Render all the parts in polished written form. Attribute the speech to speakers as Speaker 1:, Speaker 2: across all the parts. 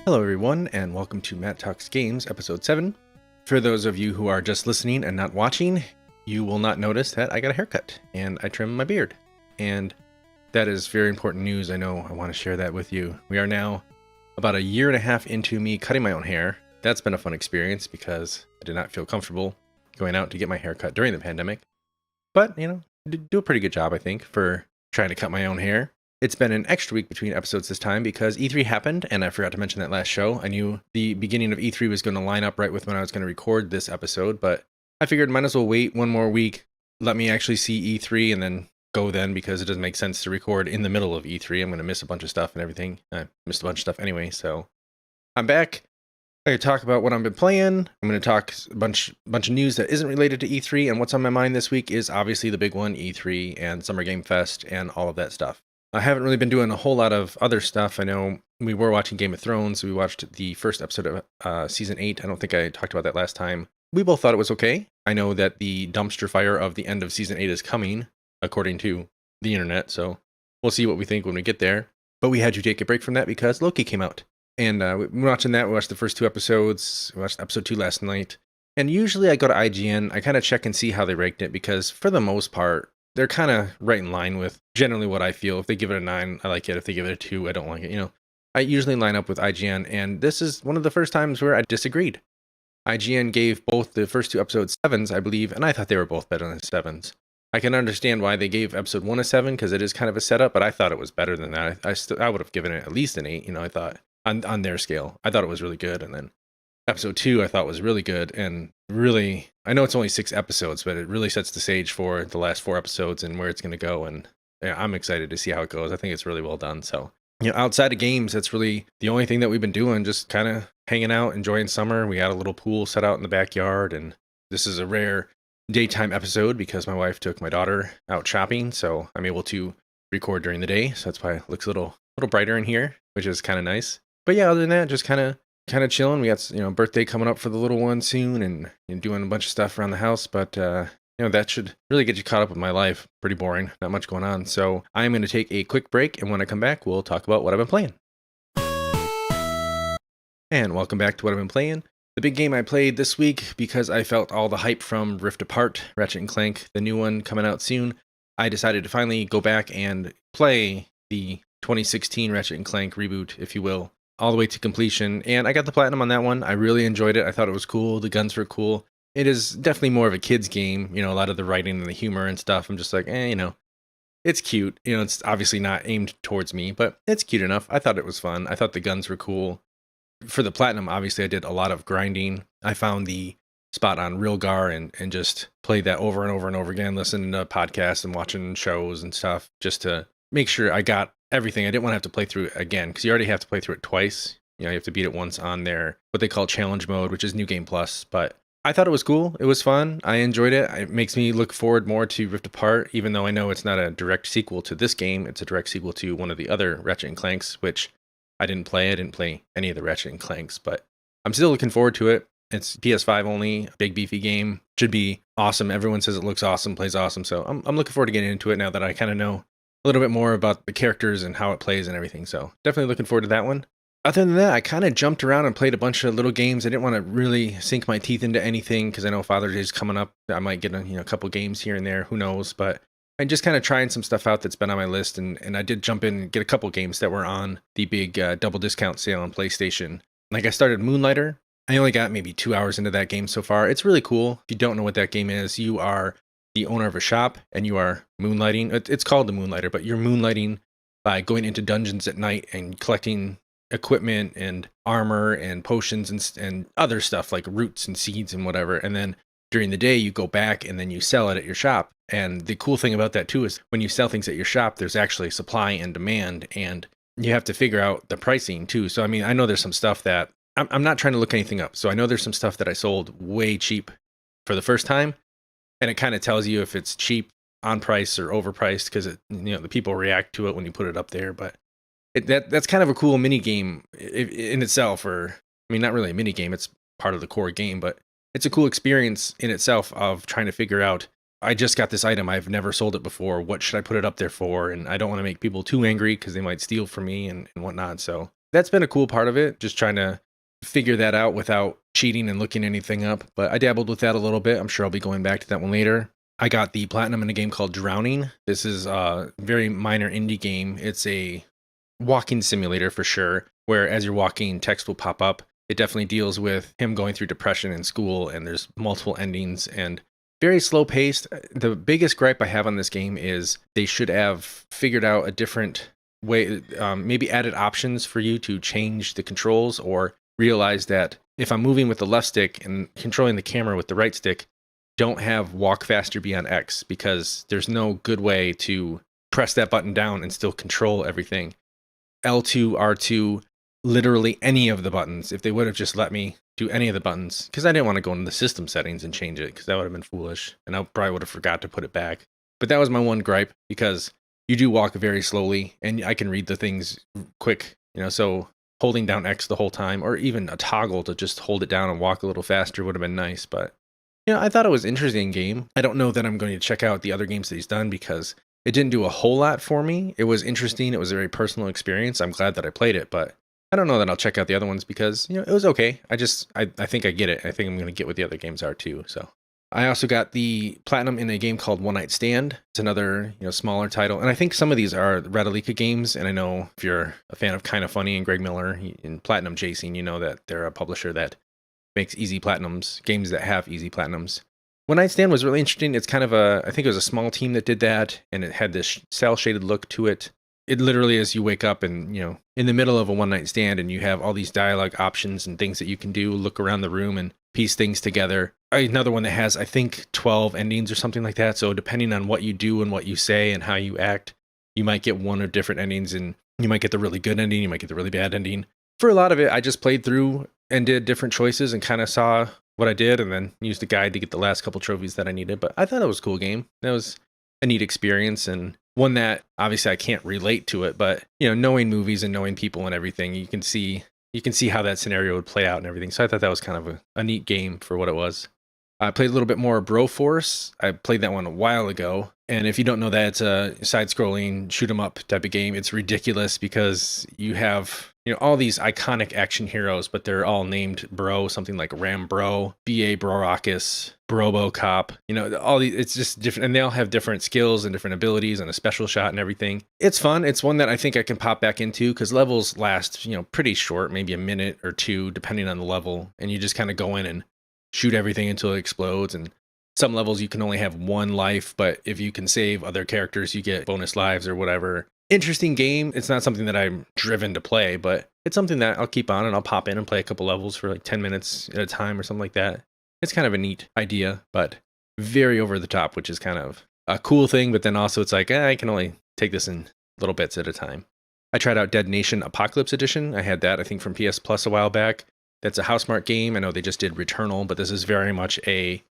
Speaker 1: Hello everyone, and welcome to Matt Talks Games, Episode 7. For those of you who are just listening and not watching, you will not notice that I got a haircut, and I trimmed my beard. And that is very important news. I know I want to share that with you. We are now about a year and a half into me cutting my own hair. That's been a fun experience because I did not feel comfortable going out to get my hair cut during the pandemic. But, do a pretty good job, I think, for trying to cut my own hair. It's been an extra week between episodes this time because E3 happened, and I forgot to mention that last show. I knew the beginning of E3 was going to line up right with when I was going to record this episode, but I figured might as well wait one more week, let me actually see E3, and then go then, because it doesn't make sense to record in the middle of E3. I'm going to miss a bunch of stuff and everything. I missed a bunch of stuff anyway, so I'm back. I'm going to talk about what I've been playing. I'm going to talk a bunch of news that isn't related to E3, and what's on my mind this week is obviously the big one, E3 and Summer Game Fest and all of that stuff. I haven't really been doing a whole lot of other stuff. I know we were watching Game of Thrones. We watched the first episode of Season 8. I don't think I talked about that last time. We both thought it was okay. I know that the dumpster fire of the end of Season 8 is coming, according to the internet, so we'll see what we think when we get there. But we had to take a break from that because Loki came out. And we were watching that. We watched the first 2 episodes. We watched episode 2 last night. And usually I go to IGN. I kind of check and see how they ranked it because for the most part, they're kind of right in line with generally what I feel. If they give it a 9, I like it. If they give it a 2, I don't like it. I usually line up with IGN, and this is one of the first times where I disagreed. IGN gave both the first 2 episodes 7s, I believe, and I thought they were both better than 7s. I can understand why they gave episode 1 a 7 because it is kind of a setup, but I thought it was better than that. I would have given it at least an 8. I thought on their scale, I thought it was really good, and then episode 2 I thought was really good, and really, I know it's only 6 episodes, but it really sets the stage for the last 4 episodes and where it's going to go, and I'm excited to see how it goes. I think it's really well done. So, outside of games, that's really the only thing that we've been doing, just kind of hanging out, enjoying summer. We had a little pool set out in the backyard, and this is a rare daytime episode because my wife took my daughter out shopping, so I'm able to record during the day, so that's why it looks a little brighter in here, which is kind of nice. But yeah, other than that, just kind of chilling. We got birthday coming up for the little one soon, and doing a bunch of stuff around the house. But that should really get you caught up with my life. Pretty boring, not much going on. So I'm going to take a quick break, and when I come back, we'll talk about what I've been playing. And welcome back to what I've been playing. The big game I played this week, because I felt all the hype from Rift Apart, Ratchet & Clank, the new one coming out soon, I decided to finally go back and play the 2016 Ratchet & Clank reboot, if you will, all the way to completion, and I got the platinum on that one. I really enjoyed it. I thought it was cool. The guns were cool. It is definitely more of a kid's game. A lot of the writing and the humor and stuff, I'm just like, it's cute. It's obviously not aimed towards me, but it's cute enough. I thought it was fun. I thought the guns were cool. For the platinum, obviously, I did a lot of grinding. I found the spot on Rilgar and just played that over and over and over again, listening to podcasts and watching shows and stuff, just to make sure I got everything. I didn't want to have to play through it again, because you already have to play through it twice. You have to beat it once on their, what they call challenge mode, which is New Game Plus. But I thought it was cool. It was fun. I enjoyed it. It makes me look forward more to Rift Apart, even though I know it's not a direct sequel to this game. It's a direct sequel to one of the other Ratchet & Clanks, which I didn't play. I didn't play any of the Ratchet & Clanks, but I'm still looking forward to it. It's PS5 only, big beefy game. Should be awesome. Everyone says it looks awesome, plays awesome. So I'm looking forward to getting into it now that I kind of know a little bit more about the characters and how it plays and everything. So definitely looking forward to that one. Other than that, I kind of jumped around and played a bunch of little games. I didn't want to really sink my teeth into anything because I know Father's Day is coming up. I might get a couple games here and there. Who knows? But I'm just kind of trying some stuff out that's been on my list. And I did jump in and get a couple games that were on the big double discount sale on PlayStation. Like I started Moonlighter. I only got maybe 2 hours into that game so far. It's really cool. If you don't know what that game is, you are the owner of a shop and you are moonlighting. It's called the Moonlighter, but you're moonlighting by going into dungeons at night and collecting equipment and armor and potions and other stuff like roots and seeds and whatever. And then during the day you go back and then you sell it at your shop. And the cool thing about that too is when you sell things at your shop, there's actually supply and demand, and you have to figure out the pricing too. So I mean, I know there's some stuff that I'm not trying to look anything up. So I know there's some stuff that I sold way cheap for the first time. And it kind of tells you if it's cheap on price or overpriced, because the people react to it when you put it up there. But that's kind of a cool mini game in itself, or I mean, not really a mini game. It's part of the core game, but it's a cool experience in itself of trying to figure out, I just got this item. I've never sold it before. What should I put it up there for? And I don't want to make people too angry because they might steal from me and whatnot. So that's been a cool part of it, just trying to figure that out without cheating and looking anything up. But I dabbled with that a little bit. I'm sure I'll be going back to that one later. I got the platinum in a game called Drowning. This is a very minor indie game. It's a walking simulator for sure, where as you're walking, text will pop up. It definitely deals with him going through depression in school, and there's multiple endings and very slow paced. The biggest gripe I have on this game is they should have figured out a different way, maybe added options for you to change the controls, or realize that if I'm moving with the left stick and controlling the camera with the right stick, don't have walk faster be on X, because there's no good way to press that button down and still control everything. L2, R2, literally any of the buttons, if they would have just let me do any of the buttons, because I didn't want to go into the system settings and change it, because that would have been foolish, and I probably would have forgot to put it back. But that was my one gripe, because you do walk very slowly, and I can read the things quick, so holding down X the whole time, or even a toggle to just hold it down and walk a little faster would have been nice. But I thought it was an interesting game. I don't know that I'm going to check out the other games that he's done, because it didn't do a whole lot for me. It was interesting. It was a very personal experience. I'm glad that I played it, but I don't know that I'll check out the other ones, because it was okay. I think I get it. I think I'm going to get what the other games are too. So I also got the platinum in a game called One Night Stand. It's another smaller title, and I think some of these are Radalika games. And I know if you're a fan of Kind of Funny and Greg Miller and Platinum Chasing, you know that they're a publisher that makes easy platinums, games that have easy platinums. One Night Stand was really interesting. It's kind of I think it was a small team that did that, and it had this cel-shaded look to it. It literally is you wake up and, in the middle of a one night stand, and you have all these dialogue options and things that you can do, look around the room and piece things together. Another one that has, I think, 12 endings or something like that. So depending on what you do and what you say and how you act, you might get one or different endings, and you might get the really good ending, you might get the really bad ending. For a lot of it, I just played through and did different choices and kind of saw what I did, and then used the guide to get the last couple trophies that I needed. But I thought it was a cool game. That was a neat experience, and one that obviously I can't relate to it, but knowing movies and knowing people and everything, you can see how that scenario would play out and everything. So I thought that was kind of a neat game for what it was. I played a little bit more Broforce. I played that one a while ago. And if you don't know that, it's a side-scrolling shoot-'em-up type of game. It's ridiculous because you have all these iconic action heroes, but they're all named Bro, something like Ram Bro, B.A. Broracus, Brobo Cop. All these, it's just different, and they all have different skills and different abilities and a special shot and everything. It's fun. It's one that I think I can pop back into, because levels last, pretty short, maybe a minute or two, depending on the level. And you just kind of go in and shoot everything until it explodes. And some levels you can only have one life, but if you can save other characters, you get bonus lives or whatever. Interesting game. It's not something that I'm driven to play, but it's something that I'll keep on, and I'll pop in and play a couple levels for like 10 minutes at a time or something like that. It's kind of a neat idea, but very over the top, which is kind of a cool thing. But then also it's like, I can only take this in little bits at a time. I tried out Dead Nation Apocalypse Edition. I had that, I think, from PS Plus a while back. That's a Housemarque game. I know they just did Returnal, but this is very much a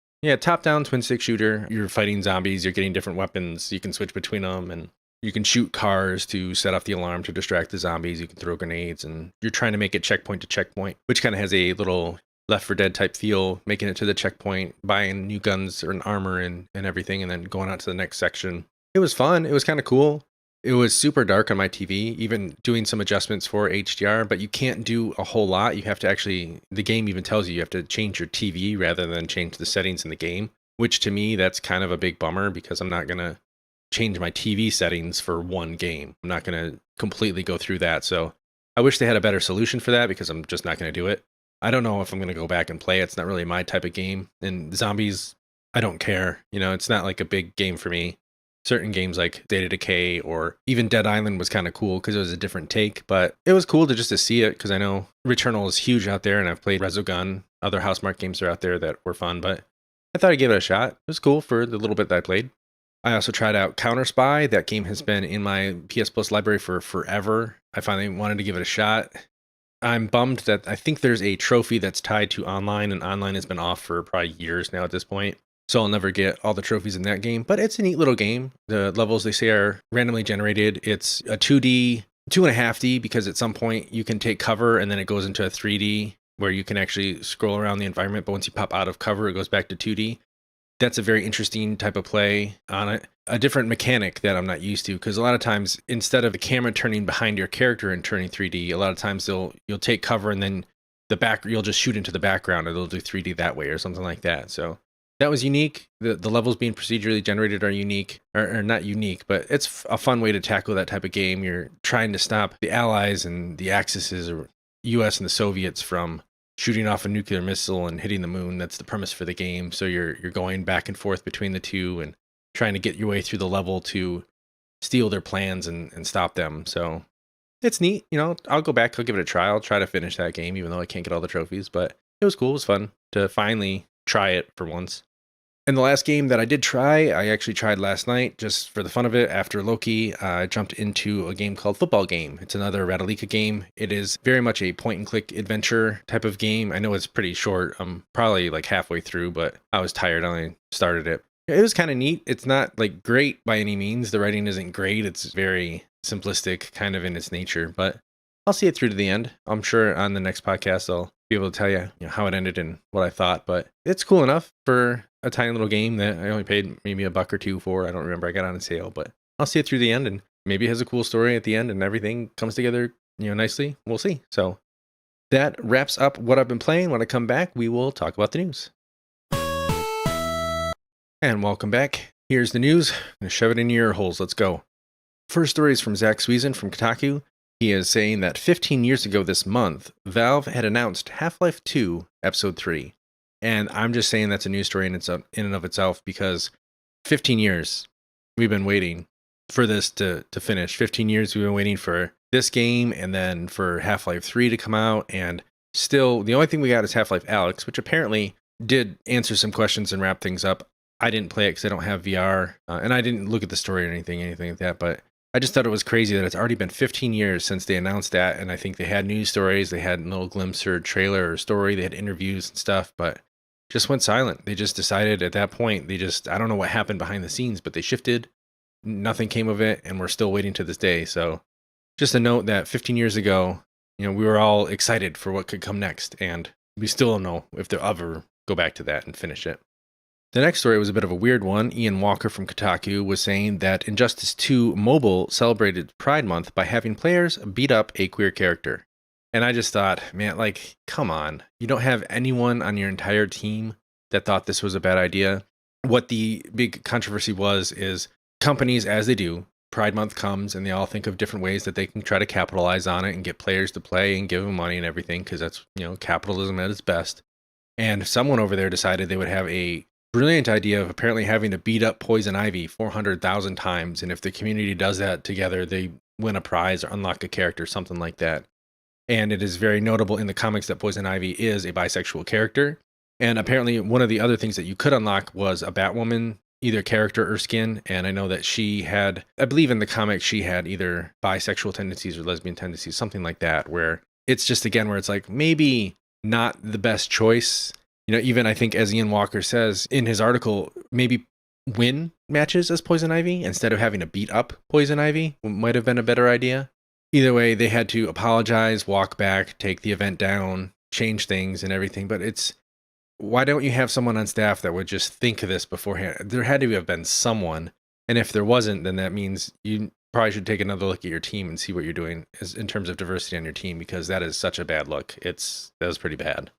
Speaker 1: top-down twin-stick shooter. You're fighting zombies. You're getting different weapons. You can switch between them, and you can shoot cars to set off the alarm to distract the zombies. You can throw grenades, and you're trying to make it checkpoint to checkpoint, which kind of has a little Left 4 Dead type feel, making it to the checkpoint, buying new guns or an armor and everything, and then going out to the next section. It was fun. It was kind of cool. It was super dark on my TV, even doing some adjustments for HDR, but you can't do a whole lot. You have to actually, the game even tells you have to change your TV rather than change the settings in the game, which to me, that's kind of a big bummer, because I'm not going to change my TV settings for one game. I'm not going to completely go through that. So I wish they had a better solution for that, because I'm just not going to do it. I don't know if I'm going to go back and play. It's not really my type of game. And zombies, I don't care. It's not like a big game for me. Certain games like Data Decay or even Dead Island was kind of cool because it was a different take, but it was cool to see it, because I know Returnal is huge out there, and I've played Resogun. Other Housemarque games are out there that were fun, but I thought I'd give it a shot. It was cool for the little bit that I played. I also tried out Counter Spy. That game has been in my PS Plus library for forever. I finally wanted to give it a shot. I'm bummed that I think there's a trophy that's tied to online, and online has been off for probably years now at this point. So I'll never get all the trophies in that game, but it's a neat little game. The levels, they say, are randomly generated. It's a 2D, 2.5D, because at some point you can take cover and then it goes into a 3D where you can actually scroll around the environment. But once you pop out of cover, it goes back to 2D. That's a very interesting type of play on it. a different mechanic that I'm not used to, because a lot of times instead of the camera turning behind your character and turning 3D, a lot of times you'll take cover and then you'll just shoot into the background, or they'll do 3D that way or something like that. So that was unique. The levels being procedurally generated are unique, or not unique, but it's a fun way to tackle that type of game. You're trying to stop the Allies and the Axis, or US and the Soviets, from shooting off a nuclear missile and hitting the moon. That's the premise for the game. So you're going back and forth between the two and trying to get your way through the level to steal their plans and stop them. So it's neat. I'll go back, I'll give it a try. I'll try to finish that game, even though I can't get all the trophies, but it was cool. It was fun to finally try it for once. And the last game that I did try, I actually tried last night just for the fun of it. After Loki, I jumped into a game called Football Game. It's another Radalika game. It is very much a point-and-click adventure type of game. I know it's pretty short. I'm probably like halfway through, but I was tired. I only started it. It was kind of neat. It's not like great by any means. The writing isn't great. It's very simplistic kind of in its nature, but I'll see it through to the end. I'm sure on the next podcast I'll be able to tell you, how it ended and what I thought, but it's cool enough for a tiny little game that I only paid maybe $1 or $2 for. I don't remember. I got on a sale, but I'll see it through the end, and maybe it has a cool story at the end and everything comes together, nicely. We'll see. So that wraps up what I've been playing. When I come back, we will talk about the news. And welcome back. Here's the news. I'm going to shove it in your ear holes. Let's go. First story is from Zach Sweezen from Kotaku. He is saying that 15 years ago this month, Valve had announced Half-Life 2 Episode 3. And I'm just saying that's a news story in and of itself, because 15 years we've been waiting for this to finish. 15 years we've been waiting for this game, and then for Half-Life 3 to come out. And still, the only thing we got is Half-Life Alyx, which apparently did answer some questions and wrap things up. I didn't play it because I don't have VR, and I didn't look at the story or anything like that, but I just thought it was crazy that it's already been 15 years since they announced that, and I think they had news stories, they had a little glimpse or trailer or story, they had interviews and stuff, but just went silent. They just decided at that point, I don't know what happened behind the scenes, but they shifted, nothing came of it, and we're still waiting to this day. So just a note that 15 years ago, we were all excited for what could come next, and we still don't know if they'll ever go back to that and finish it. The next story was a bit of a weird one. Ian Walker from Kotaku was saying that Injustice 2 Mobile celebrated Pride Month by having players beat up a queer character. And I just thought, man, come on. You don't have anyone on your entire team that thought this was a bad idea. What the big controversy is companies, as they do, Pride Month comes and they all think of different ways that they can try to capitalize on it and get players to play and give them money and everything, because that's, capitalism at its best. And someone over there decided they would have a brilliant idea of apparently having to beat up Poison Ivy 400,000 times, and if the community does that together, they win a prize or unlock a character, something like that. And it is very notable in the comics that Poison Ivy is a bisexual character, and apparently one of the other things that you could unlock was a Batwoman, either character or skin, and I know that she had, I believe in the comics, she had either bisexual tendencies or lesbian tendencies, something like that, where it's just, again, where it's like, maybe not the best choice. Even I think, as Ian Walker says in his article, maybe win matches as Poison Ivy instead of having to beat up Poison Ivy might have been a better idea. Either way, they had to apologize, walk back, take the event down, change things and everything. But why don't you have someone on staff that would just think of this beforehand? There had to have been someone. And if there wasn't, then that means you probably should take another look at your team and see what you're doing in terms of diversity on your team, because that is such a bad look. That was pretty bad.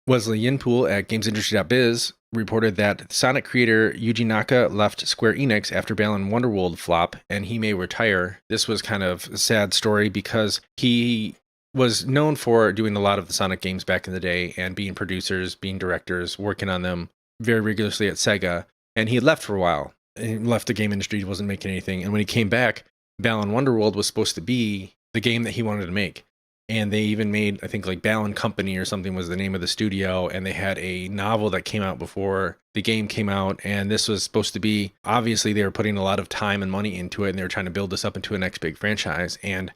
Speaker 1: Wesley Yinpool at GamesIndustry.biz reported that Sonic creator Yuji Naka left Square Enix after Balan Wonderworld flop, and he may retire. This was kind of a sad story because he was known for doing a lot of the Sonic games back in the day and being producers, being directors, working on them very rigorously at Sega. And he had left for a while. He left the game industry, he wasn't making anything. And when he came back, Balan Wonderworld was supposed to be the game that he wanted to make. And they even made, I think, Balan Company or something was the name of the studio. And they had a novel that came out before the game came out. And this was supposed to be, obviously, they were putting a lot of time and money into it. And they were trying to build this up into a next big franchise. And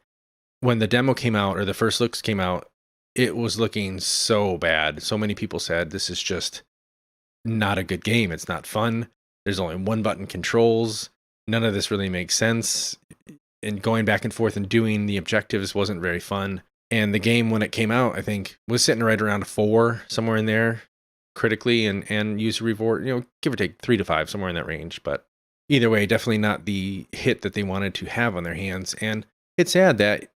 Speaker 1: when the demo came out, or the first looks came out, it was looking so bad. So many people said, this is just not a good game. It's not fun. There's only one button controls. None of this really makes sense. And going back and forth and doing the objectives wasn't very fun. And the game, when it came out, I think was sitting right around 4, somewhere in there, critically and user reward, give or take 3 to 5, somewhere in that range. But either way, definitely not the hit that they wanted to have on their hands. And it's sad that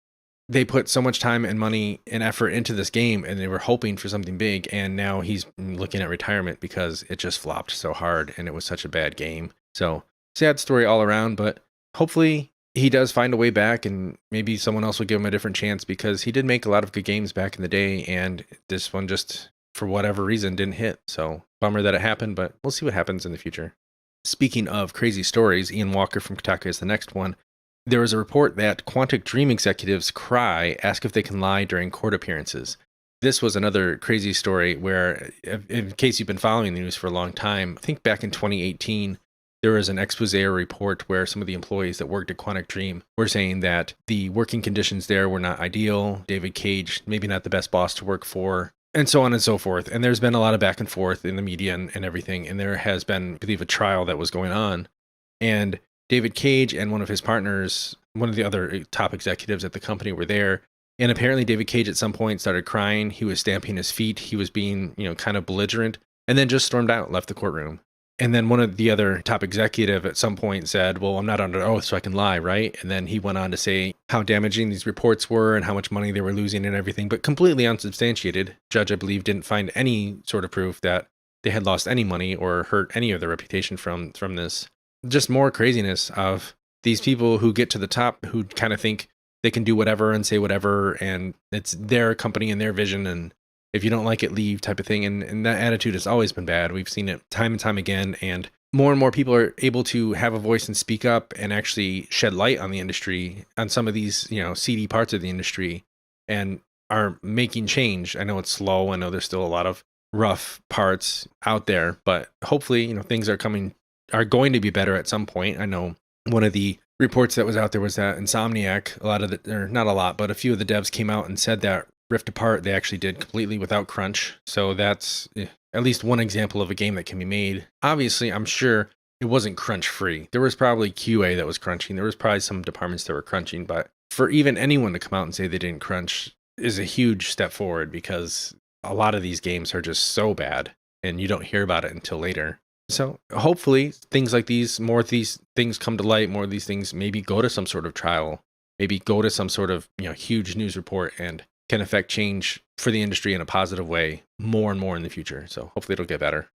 Speaker 1: they put so much time and money and effort into this game and they were hoping for something big. And now he's looking at retirement because it just flopped so hard and it was such a bad game. So sad story all around, but hopefully he does find a way back and maybe someone else will give him a different chance because he did make a lot of good games back in the day. And this one just, for whatever reason, didn't hit. So bummer that it happened, but we'll see what happens in the future. Speaking of crazy stories, Ian Walker from Kotaku is the next one. There was a report that Quantic Dream executives cry, ask if they can lie during court appearances. This was another crazy story where, in case you've been following the news for a long time, I think back in 2018, there was an expose or report where some of the employees that worked at Quantic Dream were saying that the working conditions there were not ideal. David Cage, maybe not the best boss to work for, and so on and so forth. And there's been a lot of back and forth in the media and everything. And there has been, I believe, a trial that was going on. And David Cage and one of his partners, one of the other top executives at the company, were there. And apparently David Cage at some point started crying. He was stamping his feet. He was being, kind of belligerent, and then just stormed out, left the courtroom. And then one of the other top executive at some point said, well, I'm not under oath, so I can lie, right? And then he went on to say how damaging these reports were and how much money they were losing and everything, but completely unsubstantiated. Judge, I believe, didn't find any sort of proof that they had lost any money or hurt any of their reputation from this. Just more craziness of these people who get to the top who kind of think they can do whatever and say whatever, and it's their company and their vision, and if you don't like it, leave type of thing. And that attitude has always been bad. We've seen it time and time again, and more people are able to have a voice and speak up and actually shed light on the industry, on some of these, seedy parts of the industry, and are making change. I know it's slow. I know there's still a lot of rough parts out there, but hopefully, things are going to be better at some point. I know one of the reports that was out there was that Insomniac, not a lot, but a few of the devs came out and said that Rift Apart they actually did completely without crunch. So that's at least one example of a game that can be made. Obviously, I'm sure it wasn't crunch free. There was probably QA that was crunching. There was probably some departments that were crunching, but for even anyone to come out and say they didn't crunch is a huge step forward, because a lot of these games are just so bad and you don't hear about it until later. So hopefully things like these, more of these things come to light, more of these things maybe go to some sort of trial, maybe go to some sort of, huge news report and can affect change for the industry in a positive way more and more in the future. So hopefully it'll get better.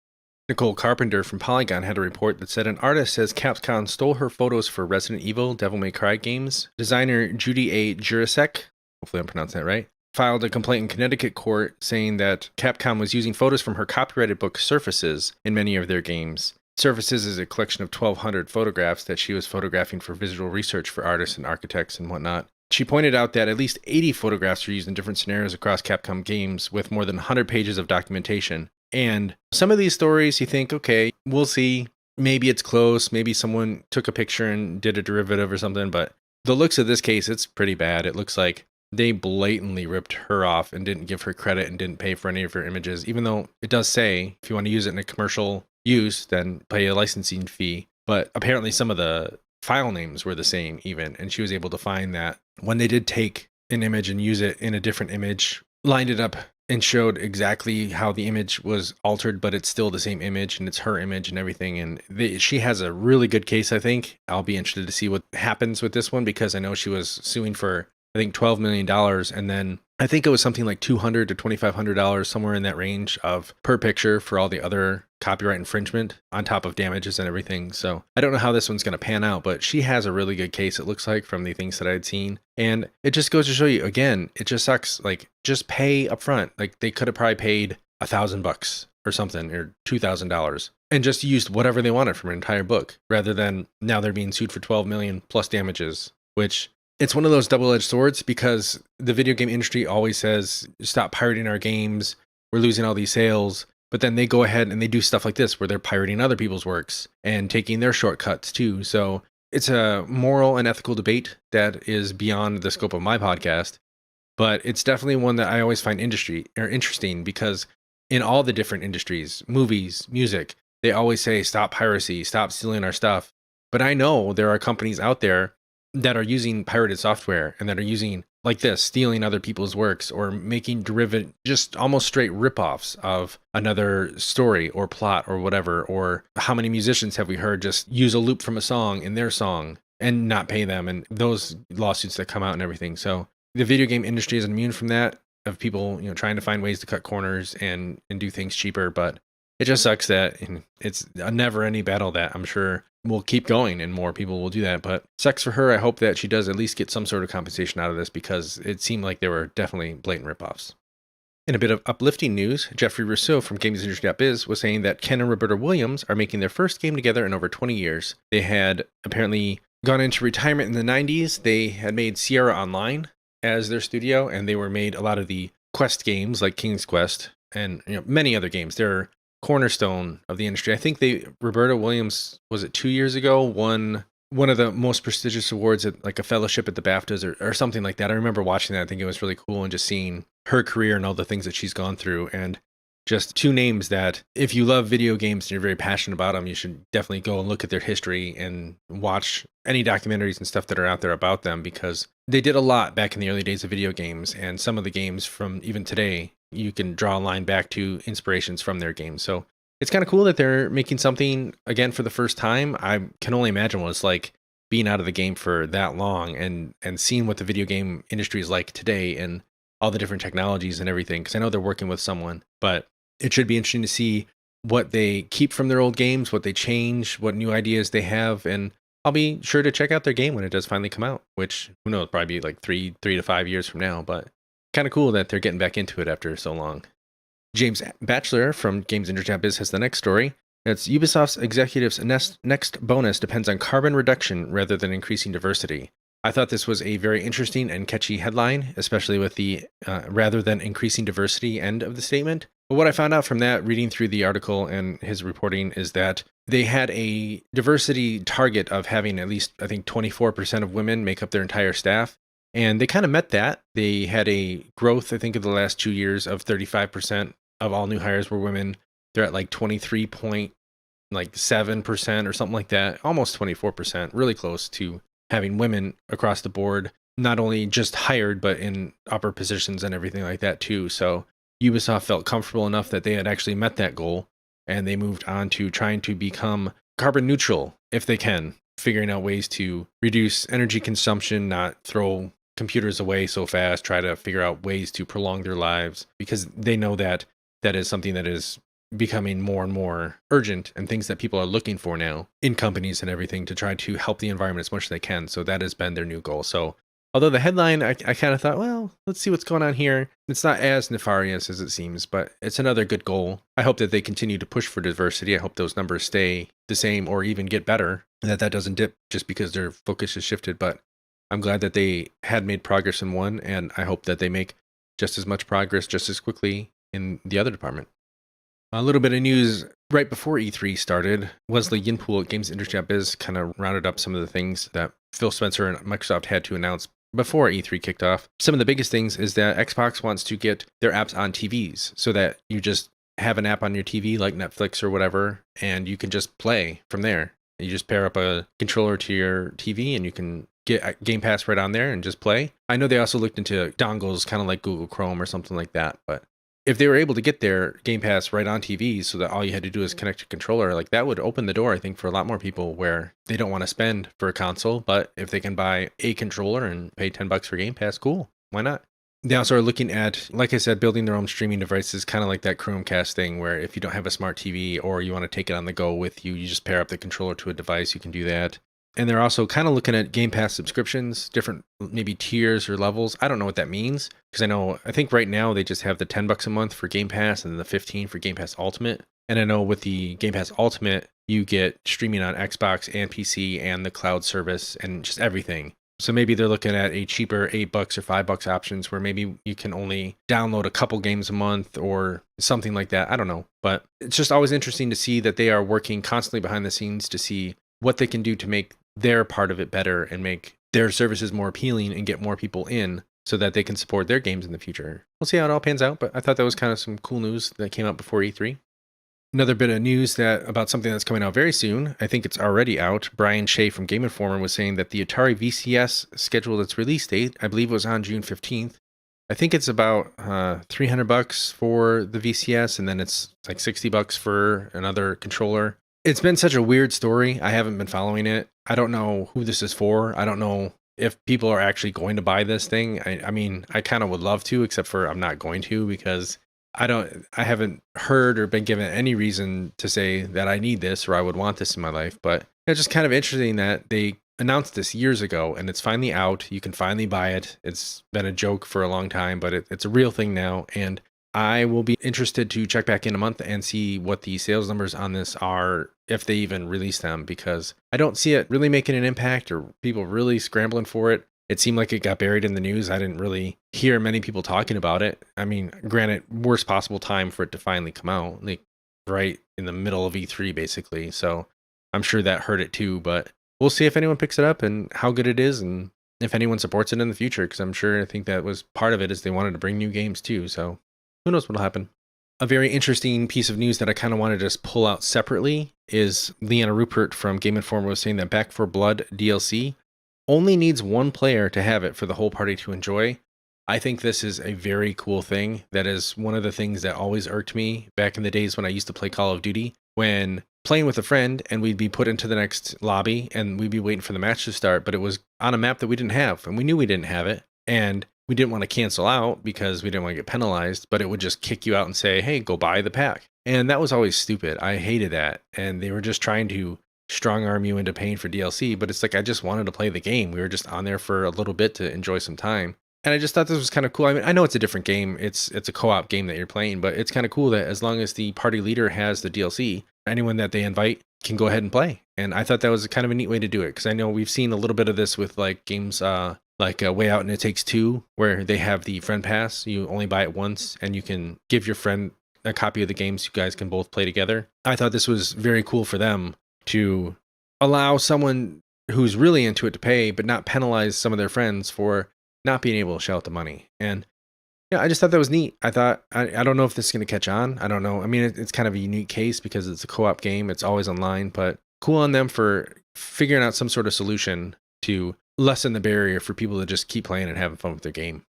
Speaker 1: Nicole Carpenter from Polygon had a report that said an artist says Capcom stole her photos for Resident Evil, Devil May Cry games. Designer Judy A. Jurasek, hopefully I'm pronouncing that right, filed a complaint in Connecticut court saying that Capcom was using photos from her copyrighted book Surfaces in many of their games. Surfaces is a collection of 1,200 photographs that she was photographing for visual research for artists and architects and whatnot. She pointed out that at least 80 photographs were used in different scenarios across Capcom games with more than 100 pages of documentation. And some of these stories you think, okay, we'll see. Maybe it's close. Maybe someone took a picture and did a derivative or something. But the looks of this case, it's pretty bad. It looks like they blatantly ripped her off and didn't give her credit and didn't pay for any of her images, even though it does say if you want to use it in a commercial use, then pay a licensing fee. But apparently some of the file names were the same even, and she was able to find that when they did take an image and use it in a different image, lined it up and showed exactly how the image was altered, but it's still the same image and it's her image and everything. And she has a really good case, I think. I'll be interested to see what happens with this one, because I know she was suing for, I think, $12 million. And then I think it was something like $200 to $2,500, somewhere in that range of per picture for all the other copyright infringement on top of damages and everything. So I don't know how this one's going to pan out, but she has a really good case, it looks like, from the things that I had seen. And it just goes to show you, again, it just sucks. Like, just pay up front. Like, they could have probably paid $1,000 or something, or $2,000, and just used whatever they wanted from an entire book, rather than now they're being sued for 12 million plus damages, which it's one of those double-edged swords, because the video game industry always says, stop pirating our games, we're losing all these sales. But then they go ahead and they do stuff like this where they're pirating other people's works and taking their shortcuts too. So it's a moral and ethical debate that is beyond the scope of my podcast. But it's definitely one that I always find interesting, because in all the different industries, movies, music, they always say, stop piracy, stop stealing our stuff. But I know there are companies out there that are using pirated software and that are using like this, stealing other people's works or making derivative, just almost straight ripoffs of another story or plot or whatever. Or how many musicians have we heard just use a loop from a song in their song and not pay them, and those lawsuits that come out and everything. So the video game industry isn't immune from that, of people, trying to find ways to cut corners and do things cheaper. But it just sucks that it's a never ending battle that I'm sure will keep going and more people will do that. But sucks for her. I hope that she does at least get some sort of compensation out of this, because it seemed like there were definitely blatant ripoffs. In a bit of uplifting news, Jeffrey Rousseau from GamesIndustry.biz was saying that Ken and Roberta Williams are making their first game together in over 20 years. They had apparently gone into retirement in the 90s. They had made Sierra Online as their studio, and they were made a lot of the Quest games like King's Quest and many other games. They're cornerstone of the industry. I think Roberta Williams, was it 2 years ago, won one of the most prestigious awards at like a fellowship at the BAFTAs or something like that. I remember watching that. I think it was really cool, and just seeing her career and all the things that she's gone through. And just two names that, if you love video games and you're very passionate about them, you should definitely go and look at their history and watch any documentaries and stuff that are out there about them, because they did a lot back in the early days of video games. And some of the games from even today, you can draw a line back to inspirations from their games. So it's kind of cool that they're making something again for the first time. I can only imagine what it's like being out of the game for that long and seeing what the video game industry is like today and all the different technologies and everything. Because I know they're working with someone, but it should be interesting to see what they keep from their old games, what they change, what new ideas they have. And I'll be sure to check out their game when it does finally come out, which, who knows, probably be like 3 to 5 years from now. But kind of cool that they're getting back into it after so long. James Batchelor from GamesIndustry.biz has the next story. It's Ubisoft's executives' next bonus depends on carbon reduction rather than increasing diversity. I thought this was a very interesting and catchy headline, especially with the rather than increasing diversity end of the statement. But what I found out from that, reading through the article and his reporting, is that they had a diversity target of having at least, I think, 24% of women make up their entire staff. And they kind of met that. They had a growth, I think, of the last 2 years of 35% of all new hires were women. They're at like 23.7% or something like that, almost 24%, really close to having women across the board, not only just hired, but in upper positions and everything like that too. So Ubisoft felt comfortable enough that they had actually met that goal, and they moved on to trying to become carbon neutral if they can, figuring out ways to reduce energy consumption, not throw computers away so fast, try to figure out ways to prolong their lives, because they know that that is something that is becoming more and more urgent and things that people are looking for now in companies and everything, to try to help the environment as much as they can. So that has been their new goal. So although the headline, I kind of thought, well, let's see what's going on here. It's not as nefarious as it seems, but it's another good goal. I hope that they continue to push for diversity. I hope those numbers stay the same or even get better, and that doesn't dip just because their focus has shifted. But I'm glad that they had made progress in one, and I hope that they make just as much progress just as quickly in the other department. A little bit of news right before E3 started. Wesley Yinpool at GamesIndustry.biz kind of rounded up some of the things that Phil Spencer and Microsoft had to announce before E3 kicked off. Some of the biggest things is that Xbox wants to get their apps on TVs, so that you just have an app on your TV like Netflix or whatever, and you can just play from there. You just pair up a controller to your TV and you can get Game Pass right on there and just play. I know they also looked into dongles, kind of like Google Chrome or something like that, but if they were able to get their Game Pass right on TVs so that all you had to do is connect your controller, like that would open the door, I think, for a lot more people where they don't want to spend for a console, but if they can buy a controller and pay $10 for Game Pass, cool. Why not? They also are looking at, like I said, building their own streaming devices, kind of like that Chromecast thing, where if you don't have a smart TV or you want to take it on the go with you, you just pair up the controller to a device, you can do that. And they're also kind of looking at Game Pass subscriptions, different maybe tiers or levels. I don't know what that means, because I think right now they just have the $10 a month for Game Pass and then the $15 for Game Pass Ultimate. And I know with the Game Pass Ultimate, you get streaming on Xbox and PC and the cloud service and just everything. So maybe they're looking at a cheaper $8 or $5 options where maybe you can only download a couple games a month or something like that. I don't know. But it's just always interesting to see that they are working constantly behind the scenes to see what they can do to make their part of it better and make their services more appealing and get more people in so that they can support their games in the future. We'll see how it all pans out, but I thought that was kind of some cool news that came out before E3. Another bit of news that about something that's coming out very soon. I think it's already out. Brian Shea from Game Informer was saying that the Atari VCS scheduled its release date. I believe it was on June 15th. I think it's about $300 for the VCS, and then it's like $60 for another controller. It's been such a weird story. I haven't been following it. I don't know who this is for. I don't know if people are actually going to buy this thing. I mean, I kind of would love to, except for I'm not going to, because I haven't heard or been given any reason to say that I need this or I would want this in my life. But it's just kind of interesting that they announced this years ago and it's finally out. You can finally buy it. It's been a joke for a long time, but it's a real thing now. And I will be interested to check back in a month and see what the sales numbers on this are, if they even release them, because I don't see it really making an impact or people really scrambling for it. It seemed like it got buried in the news. I didn't really hear many people talking about it. I mean, granted, worst possible time for it to finally come out, like right in the middle of E3, basically. So I'm sure that hurt it too, but we'll see if anyone picks it up and how good it is and if anyone supports it in the future, because I'm sure I think that was part of it, is they wanted to bring new games too. So who knows what'll happen. A very interesting piece of news that I kind of want to just pull out separately is Leanna Rupert from Game Informer was saying that Back 4 Blood DLC only needs one player to have it for the whole party to enjoy. I think this is a very cool thing. That is one of the things that always irked me back in the days when I used to play Call of Duty, when playing with a friend and we'd be put into the next lobby and we'd be waiting for the match to start, but it was on a map that we didn't have and we knew we didn't have it. And we didn't want to cancel out because we didn't want to get penalized, but it would just kick you out and say, hey, go buy the pack. And that was always stupid. I hated that. And they were just trying to strong arm you into paying for DLC, but it's like, I just wanted to play the game. We were just on there for a little bit to enjoy some time. And I just thought this was kind of cool. I mean, I know it's a different game. It's a co-op game that you're playing, but it's kind of cool that as long as the party leader has the DLC, anyone that they invite can go ahead and play. And I thought that was kind of a neat way to do it, because I know we've seen a little bit of this with like games like Way Out and It Takes Two, where they have the friend pass. You only buy it once and you can give your friend a copy of the games. You guys can both play together. I thought this was very cool for them to allow someone who's really into it to pay, but not penalize some of their friends for not being able to shell out the money. And yeah, I just thought that was neat. I thought, I don't know if this is going to catch on. I don't know. I mean, it's kind of a unique case because it's a co-op game. It's always online, but cool on them for figuring out some sort of solution to lessen the barrier for people to just keep playing and having fun with their game.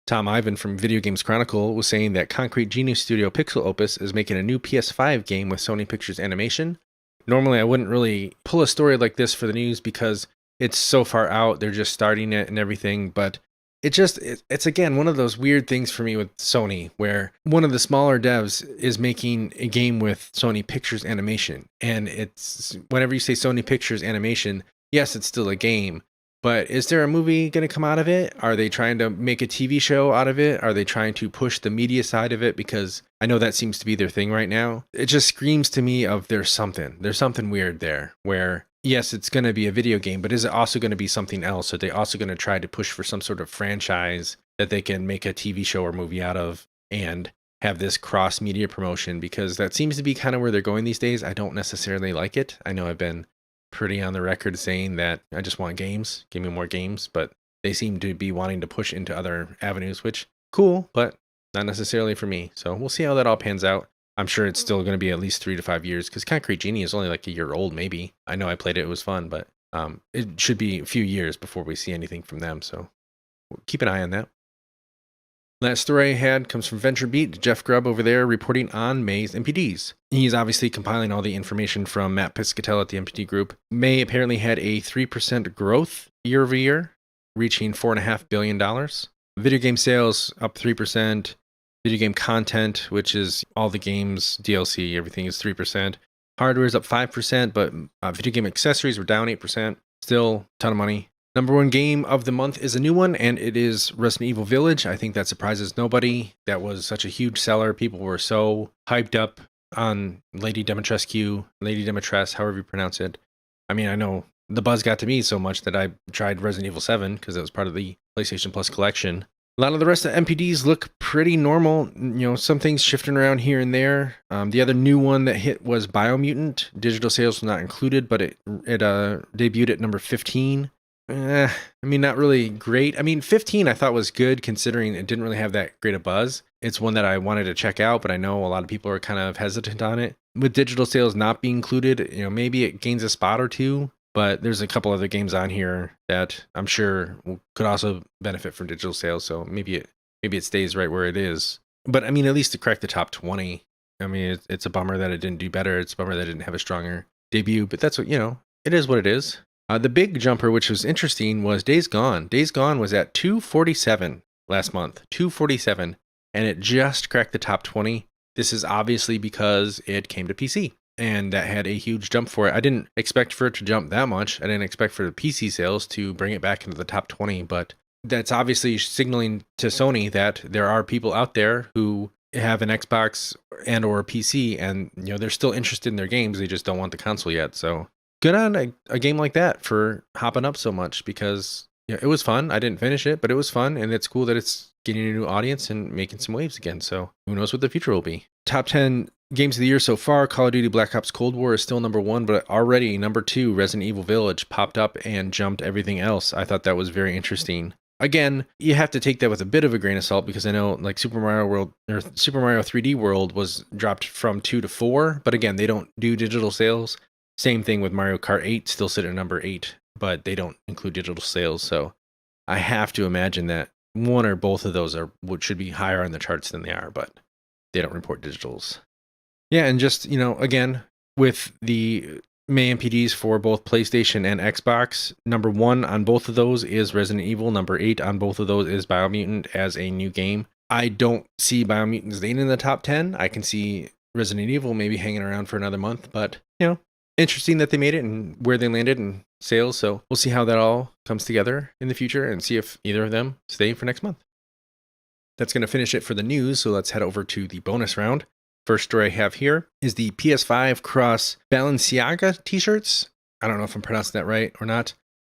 Speaker 1: Tom Ivan from Video Games Chronicle was saying that Concrete Genius Studio Pixel Opus is making a new PS5 game with Sony Pictures Animation. Normally, I wouldn't really pull a story like this for the news because it's so far out. They're just starting it and everything, but it's again one of those weird things for me with Sony, where one of the smaller devs is making a game with Sony Pictures Animation. And it's, whenever you say Sony Pictures Animation, yes, it's still a game, but is there a movie going to come out of it? Are they trying to make a TV show out of it? Are they trying to push the media side of it? Because I know that seems to be their thing right now. It just screams to me of there's something weird there, where yes, it's going to be a video game, but is it also going to be something else? Are they also going to try to push for some sort of franchise that they can make a TV show or movie out of and have this cross media promotion? Because that seems to be kind of where they're going these days. I don't necessarily like it. I know I've been pretty on the record saying that I just want games, give me more games, but they seem to be wanting to push into other avenues, which cool, but not necessarily for me. So we'll see how that all pans out. I'm sure it's still going to be at least 3 to 5 years, because Concrete Genie is only like a year old, maybe. I know I played it, it was fun, but it should be a few years before we see anything from them. So we'll keep an eye on that. Last story I had comes from VentureBeat, Jeff Grubb over there reporting on May's MPDs. He's obviously compiling all the information from Matt Piscatell at the MPD group. May apparently had a 3% growth year over year, reaching $4.5 billion. Video game sales up 3%. Video game content, which is all the games, DLC, everything is 3%. Hardware is up 5%, but video game accessories were down 8%. Still a ton of money. Number one game of the month is a new one, and it is Resident Evil Village. I think that surprises nobody. That was such a huge seller. People were so hyped up on Lady Dimitrescu, however you pronounce it. I mean, I know the buzz got to me so much that I tried Resident Evil 7 because it was part of the PlayStation Plus collection. A lot of the rest of the MPDs look pretty normal. You know, some things shifting around here and there. The other new one that hit was Biomutant. Digital sales were not included, but it debuted at number 15. I mean, not really great. I mean, 15 I thought was good considering it didn't really have that great a buzz. It's one that I wanted to check out, but I know a lot of people are kind of hesitant on it. With digital sales not being included, maybe it gains a spot or two, but there's a couple other games on here that I'm sure could also benefit from digital sales. So maybe it stays right where it is. But I mean, at least to crack the top 20. I mean, it's a bummer that it didn't do better. It's a bummer that it didn't have a stronger debut, but that's what, it is what it is. The big jumper, which was interesting, was Days Gone. Days Gone was at 247 last month, 247, and it just cracked the top 20. This is obviously because it came to PC, and that had a huge jump for it. I didn't expect for it to jump that much. I didn't expect for the PC sales to bring it back into the top 20, but that's obviously signaling to Sony that there are people out there who have an Xbox and or a PC, and they're still interested in their games. They just don't want the console yet. So good on a game like that for hopping up so much, because it was fun. I didn't finish it, but it was fun, and it's cool that it's getting a new audience and making some waves again. So who knows what the future will be. Top 10 games of the year so far, Call of Duty Black Ops Cold War is still number 1, but already number 2, Resident Evil Village, popped up and jumped everything else. I thought that was very interesting. Again, you have to take that with a bit of a grain of salt, because I know like Super Mario World or Super Mario 3D World was dropped from 2 to 4, but again, they don't do digital sales. Same thing with Mario Kart 8, still sit at number 8, but they don't include digital sales. So I have to imagine that one or both of those should be higher on the charts than they are, but they don't report digitals. Yeah, and just, again, with the May MPDs for both PlayStation and Xbox, number 1 on both of those is Resident Evil. Number 8 on both of those is Biomutant as a new game. I don't see Biomutant staying in the top 10. I can see Resident Evil maybe hanging around for another month, but, interesting that they made it and where they landed in sales. So we'll see how that all comes together in the future and see if either of them stay for next month. That's going to finish it for the news. So let's head over to the bonus round. First story I have here is the PS5 Cross Balenciaga t-shirts. I don't know if I'm pronouncing that right or not.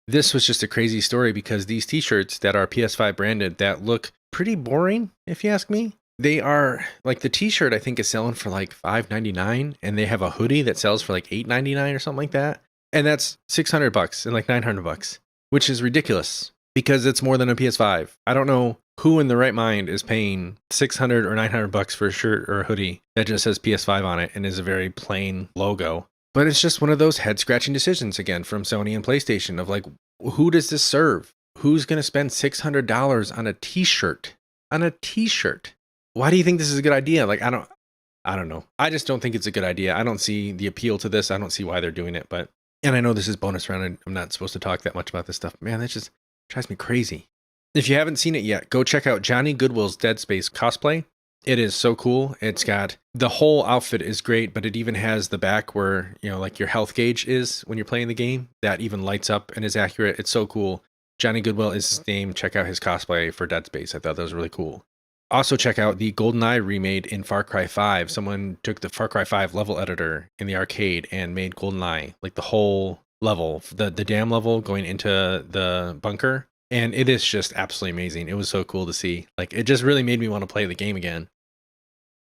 Speaker 1: This was just a crazy story because these t-shirts that are PS5 branded that look pretty boring, if you ask me. They are like the t-shirt I think is selling for like $5.99, and they have a hoodie that sells for like $8.99 or something like that. And that's $600 and like $900, which is ridiculous because it's more than a PS5. I don't know who in the right mind is paying $600 or $900 for a shirt or a hoodie that just says PS5 on it and is a very plain logo. But it's just one of those head-scratching decisions again from Sony and PlayStation of like, who does this serve? Who's going to spend $600 on a t-shirt? On a t-shirt? Why do you think this is a good idea? Like, I don't know. I just don't think it's a good idea. I don't see the appeal to this. I don't see why they're doing it. And I know this is bonus round and I'm not supposed to talk that much about this stuff. Man, that just drives me crazy. If you haven't seen it yet, go check out Johnny Goodwill's Dead Space cosplay. It is so cool. It's got the whole outfit is great, but it even has the back where, like your health gauge is when you're playing the game. That even lights up and is accurate. It's so cool. Johnny Goodwill is his name. Check out his cosplay for Dead Space. I thought that was really cool. Also check out the GoldenEye remade in Far Cry 5. Someone took the Far Cry 5 level editor in the arcade and made GoldenEye, like the whole level, the dam level going into the bunker. And it is just absolutely amazing. It was so cool to see. Like, it just really made me want to play the game again.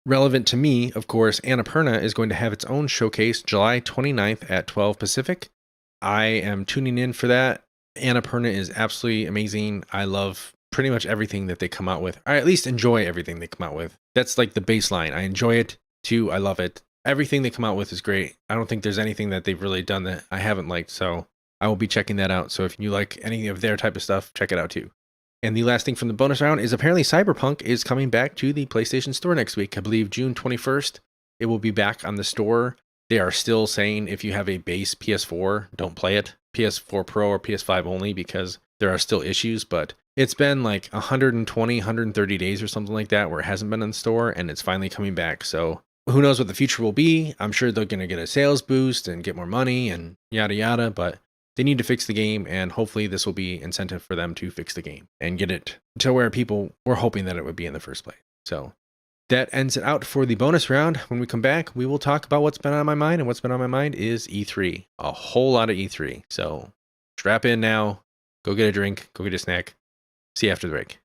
Speaker 1: Relevant to me, of course, Annapurna is going to have its own showcase July 29th at 12 Pacific. I am tuning in for that. Annapurna is absolutely amazing. I love pretty much everything that they come out with. I at least enjoy everything they come out with. That's like the baseline. I enjoy it too. I love it. Everything they come out with is great. I don't think there's anything that they've really done that I haven't liked. So I will be checking that out. So if you like any of their type of stuff, check it out too. And the last thing from the bonus round is apparently Cyberpunk is coming back to the PlayStation Store next week. I believe June 21st. It will be back on the store. They are still saying if you have a base PS4, don't play it. PS4 Pro or PS5 only, because there are still issues, but it's been like 120, 130 days or something like that where it hasn't been in the store, and it's finally coming back. So who knows what the future will be. I'm sure they're going to get a sales boost and get more money and yada yada, but they need to fix the game, and hopefully this will be incentive for them to fix the game and get it to where people were hoping that it would be in the first place. So that ends it out for the bonus round. When we come back, we will talk about what's been on my mind, and what's been on my mind is E3. A whole lot of E3. So strap in now, go get a drink, go get a snack. See you after the break.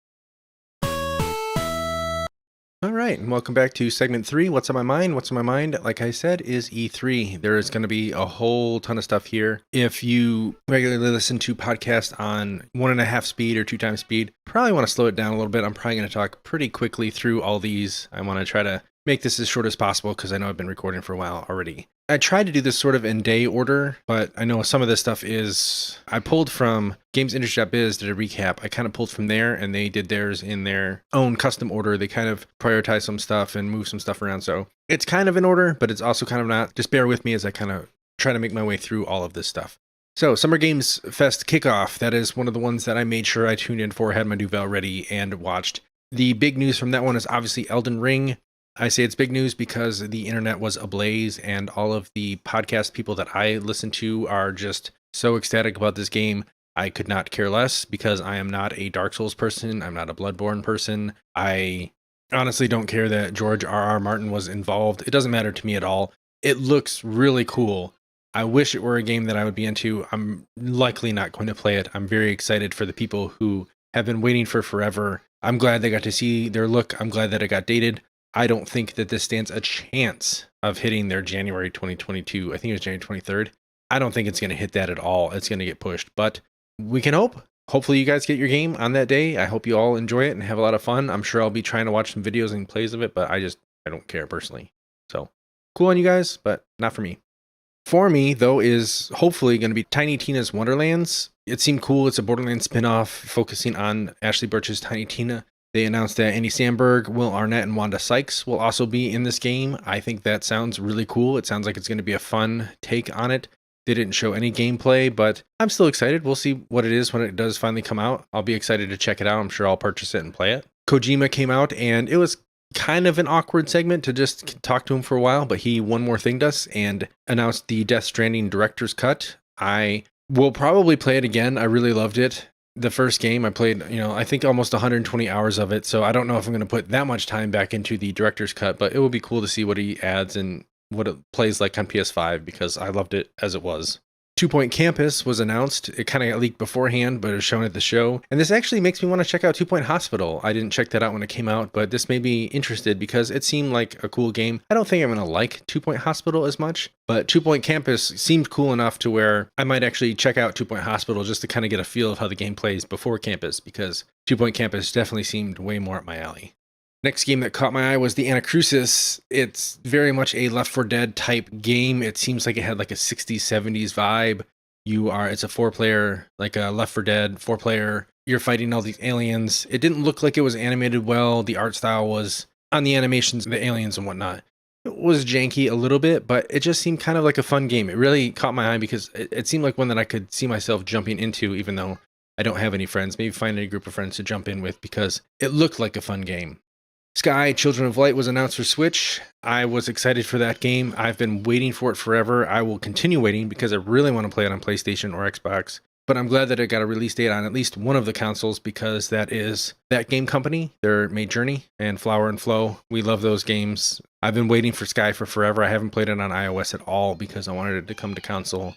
Speaker 1: All right, and welcome back to segment 3. What's on my mind? What's on my mind, like I said, is E3. There is going to be a whole ton of stuff here. If you regularly listen to podcasts on 1.5 speed or 2 times speed, probably want to slow it down a little bit. I'm probably going to talk pretty quickly through all these. I want to try to make this as short as possible because I know I've been recording for a while already. I tried to do this sort of in day order, but I know some of this stuff is, I pulled from GamesIndustry.biz, did a recap. I kind of pulled from there and they did theirs in their own custom order. They kind of prioritized some stuff and moved some stuff around. So it's kind of in order, but it's also kind of not. Just bear with me as I kind of try to make my way through all of this stuff. So Summer Games Fest kickoff, that is one of the ones that I made sure I tuned in for, had my Duvel ready and watched. The big news from that one is obviously Elden Ring. I say it's big news because the internet was ablaze and all of the podcast people that I listen to are just so ecstatic about this game. I could not care less because I am not a Dark Souls person. I'm not a Bloodborne person. I honestly don't care that George R.R. Martin was involved. It doesn't matter to me at all. It looks really cool. I wish it were a game that I would be into. I'm likely not going to play it. I'm very excited for the people who have been waiting for forever. I'm glad they got to see their look. I'm glad that it got dated. I don't think that this stands a chance of hitting their January 2022. I think it was January 23rd. I don't think it's going to hit that at all. It's going to get pushed, but we can hope. Hopefully you guys get your game on that day. I hope you all enjoy it and have a lot of fun. I'm sure I'll be trying to watch some videos and plays of it, but I don't care personally. So cool on you guys, but not for me. For me, though, is hopefully going to be Tiny Tina's Wonderlands. It seemed cool. It's a Borderlands spinoff focusing on Ashley Birch's Tiny Tina. They announced that Andy Samberg, Will Arnett, and Wanda Sykes will also be in this game. I think that sounds really cool. It sounds like it's going to be a fun take on it. They didn't show any gameplay, but I'm still excited. We'll see what it is when it does finally come out. I'll be excited to check it out. I'm sure I'll purchase it and play it. Kojima came out, and it was kind of an awkward segment to just talk to him for a while, but he one more thinged us and announced the Death Stranding director's cut. I will probably play it again. I really loved it. The first game I played, I think almost 120 hours of it. So I don't know if I'm going to put that much time back into the director's cut, but it will be cool to see what he adds and what it plays like on PS5 because I loved it as it was. 2 Point Campus was announced. It kind of got leaked beforehand, but it was shown at the show. And this actually makes me want to check out 2 Point Hospital. I didn't check that out when it came out, but this made me interested because it seemed like a cool game. I don't think I'm going to like 2 Point Hospital as much, but 2 Point Campus seemed cool enough to where I might actually check out 2 Point Hospital just to kind of get a feel of how the game plays before Campus, because 2 Point Campus definitely seemed way more up my alley. Next game that caught my eye was the Anacrusis. It's very much a Left 4 Dead type game. It seems like it had like a 60s, 70s vibe. It's a 4-player, like a Left 4 Dead 4-player. You're fighting all these aliens. It didn't look like it was animated well. The art style was, on the animations, the aliens and whatnot, it was janky a little bit, but it just seemed kind of like a fun game. It really caught my eye because it seemed like one that I could see myself jumping into, even though I don't have any friends. Maybe find a group of friends to jump in with because it looked like a fun game. Sky Children of Light was announced for Switch. I was excited for that game. I've been waiting for it forever. I will continue waiting because I really want to play it on PlayStation or Xbox. But I'm glad that it got a release date on at least one of the consoles because that is that game company. They're made Journey and Flower and Flow. We love those games. I've been waiting for Sky for forever. I haven't played it on iOS at all because I wanted it to come to console.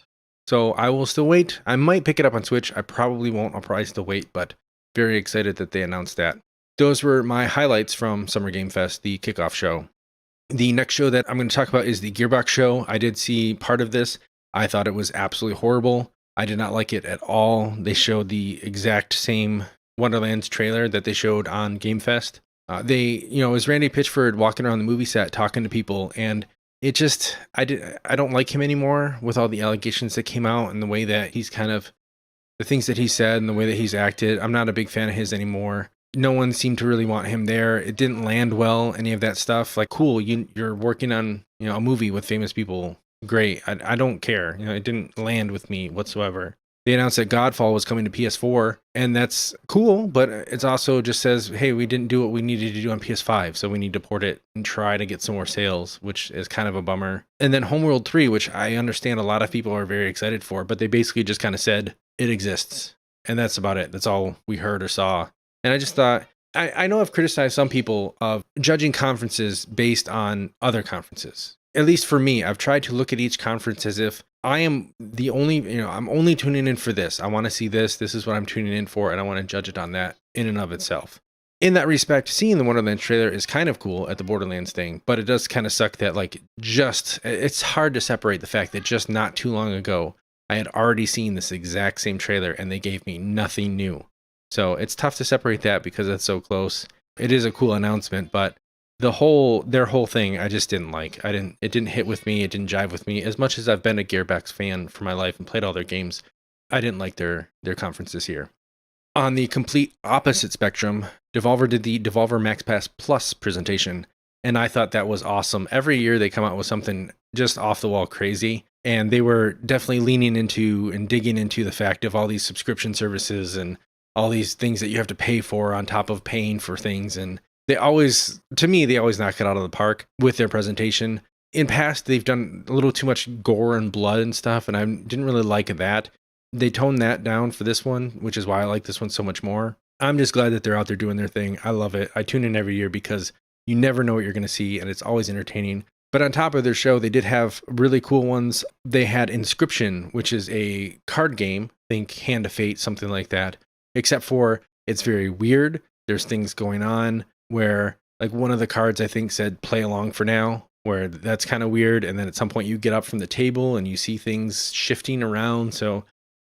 Speaker 1: So I will still wait. I might pick it up on Switch. I probably won't. I'll probably still wait, but very excited that they announced that. Those were my highlights from Summer Game Fest, the kickoff show. The next show that I'm going to talk about is the Gearbox show. I did see part of this. I thought it was absolutely horrible. I did not like it at all. They showed the exact same Wonderlands trailer that they showed on Game Fest. It was Randy Pitchford walking around the movie set talking to people, and it just, I don't like him anymore with all the allegations that came out and the way that he's the things that he said and the way that he's acted. I'm not a big fan of his anymore. No one seemed to really want him there. It didn't land well, any of that stuff. Like, cool, you're working on, a movie with famous people. Great. I don't care. It didn't land with me whatsoever. They announced that Godfall was coming to PS4, and that's cool, but it also just says, hey, we didn't do what we needed to do on PS5, so we need to port it and try to get some more sales, which is kind of a bummer. And then Homeworld 3, which I understand a lot of people are very excited for, but they basically just kind of said, it exists. And that's about it. That's all we heard or saw. And I just thought, I know I've criticized some people of judging conferences based on other conferences. At least for me, I've tried to look at each conference as if I am the only, I'm only tuning in for this. I want to see this. This is what I'm tuning in for, and I want to judge it on that in and of itself. in that respect, seeing the Wonderlands trailer is kind of cool at the Borderlands thing, but it does kind of suck that it's hard to separate the fact that just not too long ago, I had already seen this exact same trailer and they gave me nothing new. So it's tough to separate that because it's so close. It is a cool announcement, but their whole thing, I just didn't like. It didn't hit with me. It didn't jive with me. As much as I've been a Gearbox fan for my life and played all their games, I didn't like their conference this year. On the complete opposite spectrum, Devolver did the Devolver Max Pass Plus presentation, and I thought that was awesome. Every year they come out with something just off the wall crazy, and they were definitely leaning into and digging into the fact of all these subscription services and all these things that you have to pay for on top of paying for things. And they always knock it out of the park with their presentation. In past, they've done a little too much gore and blood and stuff, and I didn't really like that. They toned that down for this one, which is why I like this one so much more. I'm just glad that they're out there doing their thing. I love it. I tune in every year because you never know what you're going to see, and it's always entertaining. But on top of their show, they did have really cool ones. They had Inscription, which is a card game, think Hand of Fate, something like that, except for it's very weird. There's things going on where, like, one of the cards I think said play along for now, where that's kind of weird. And then at some point you get up from the table and you see things shifting around. So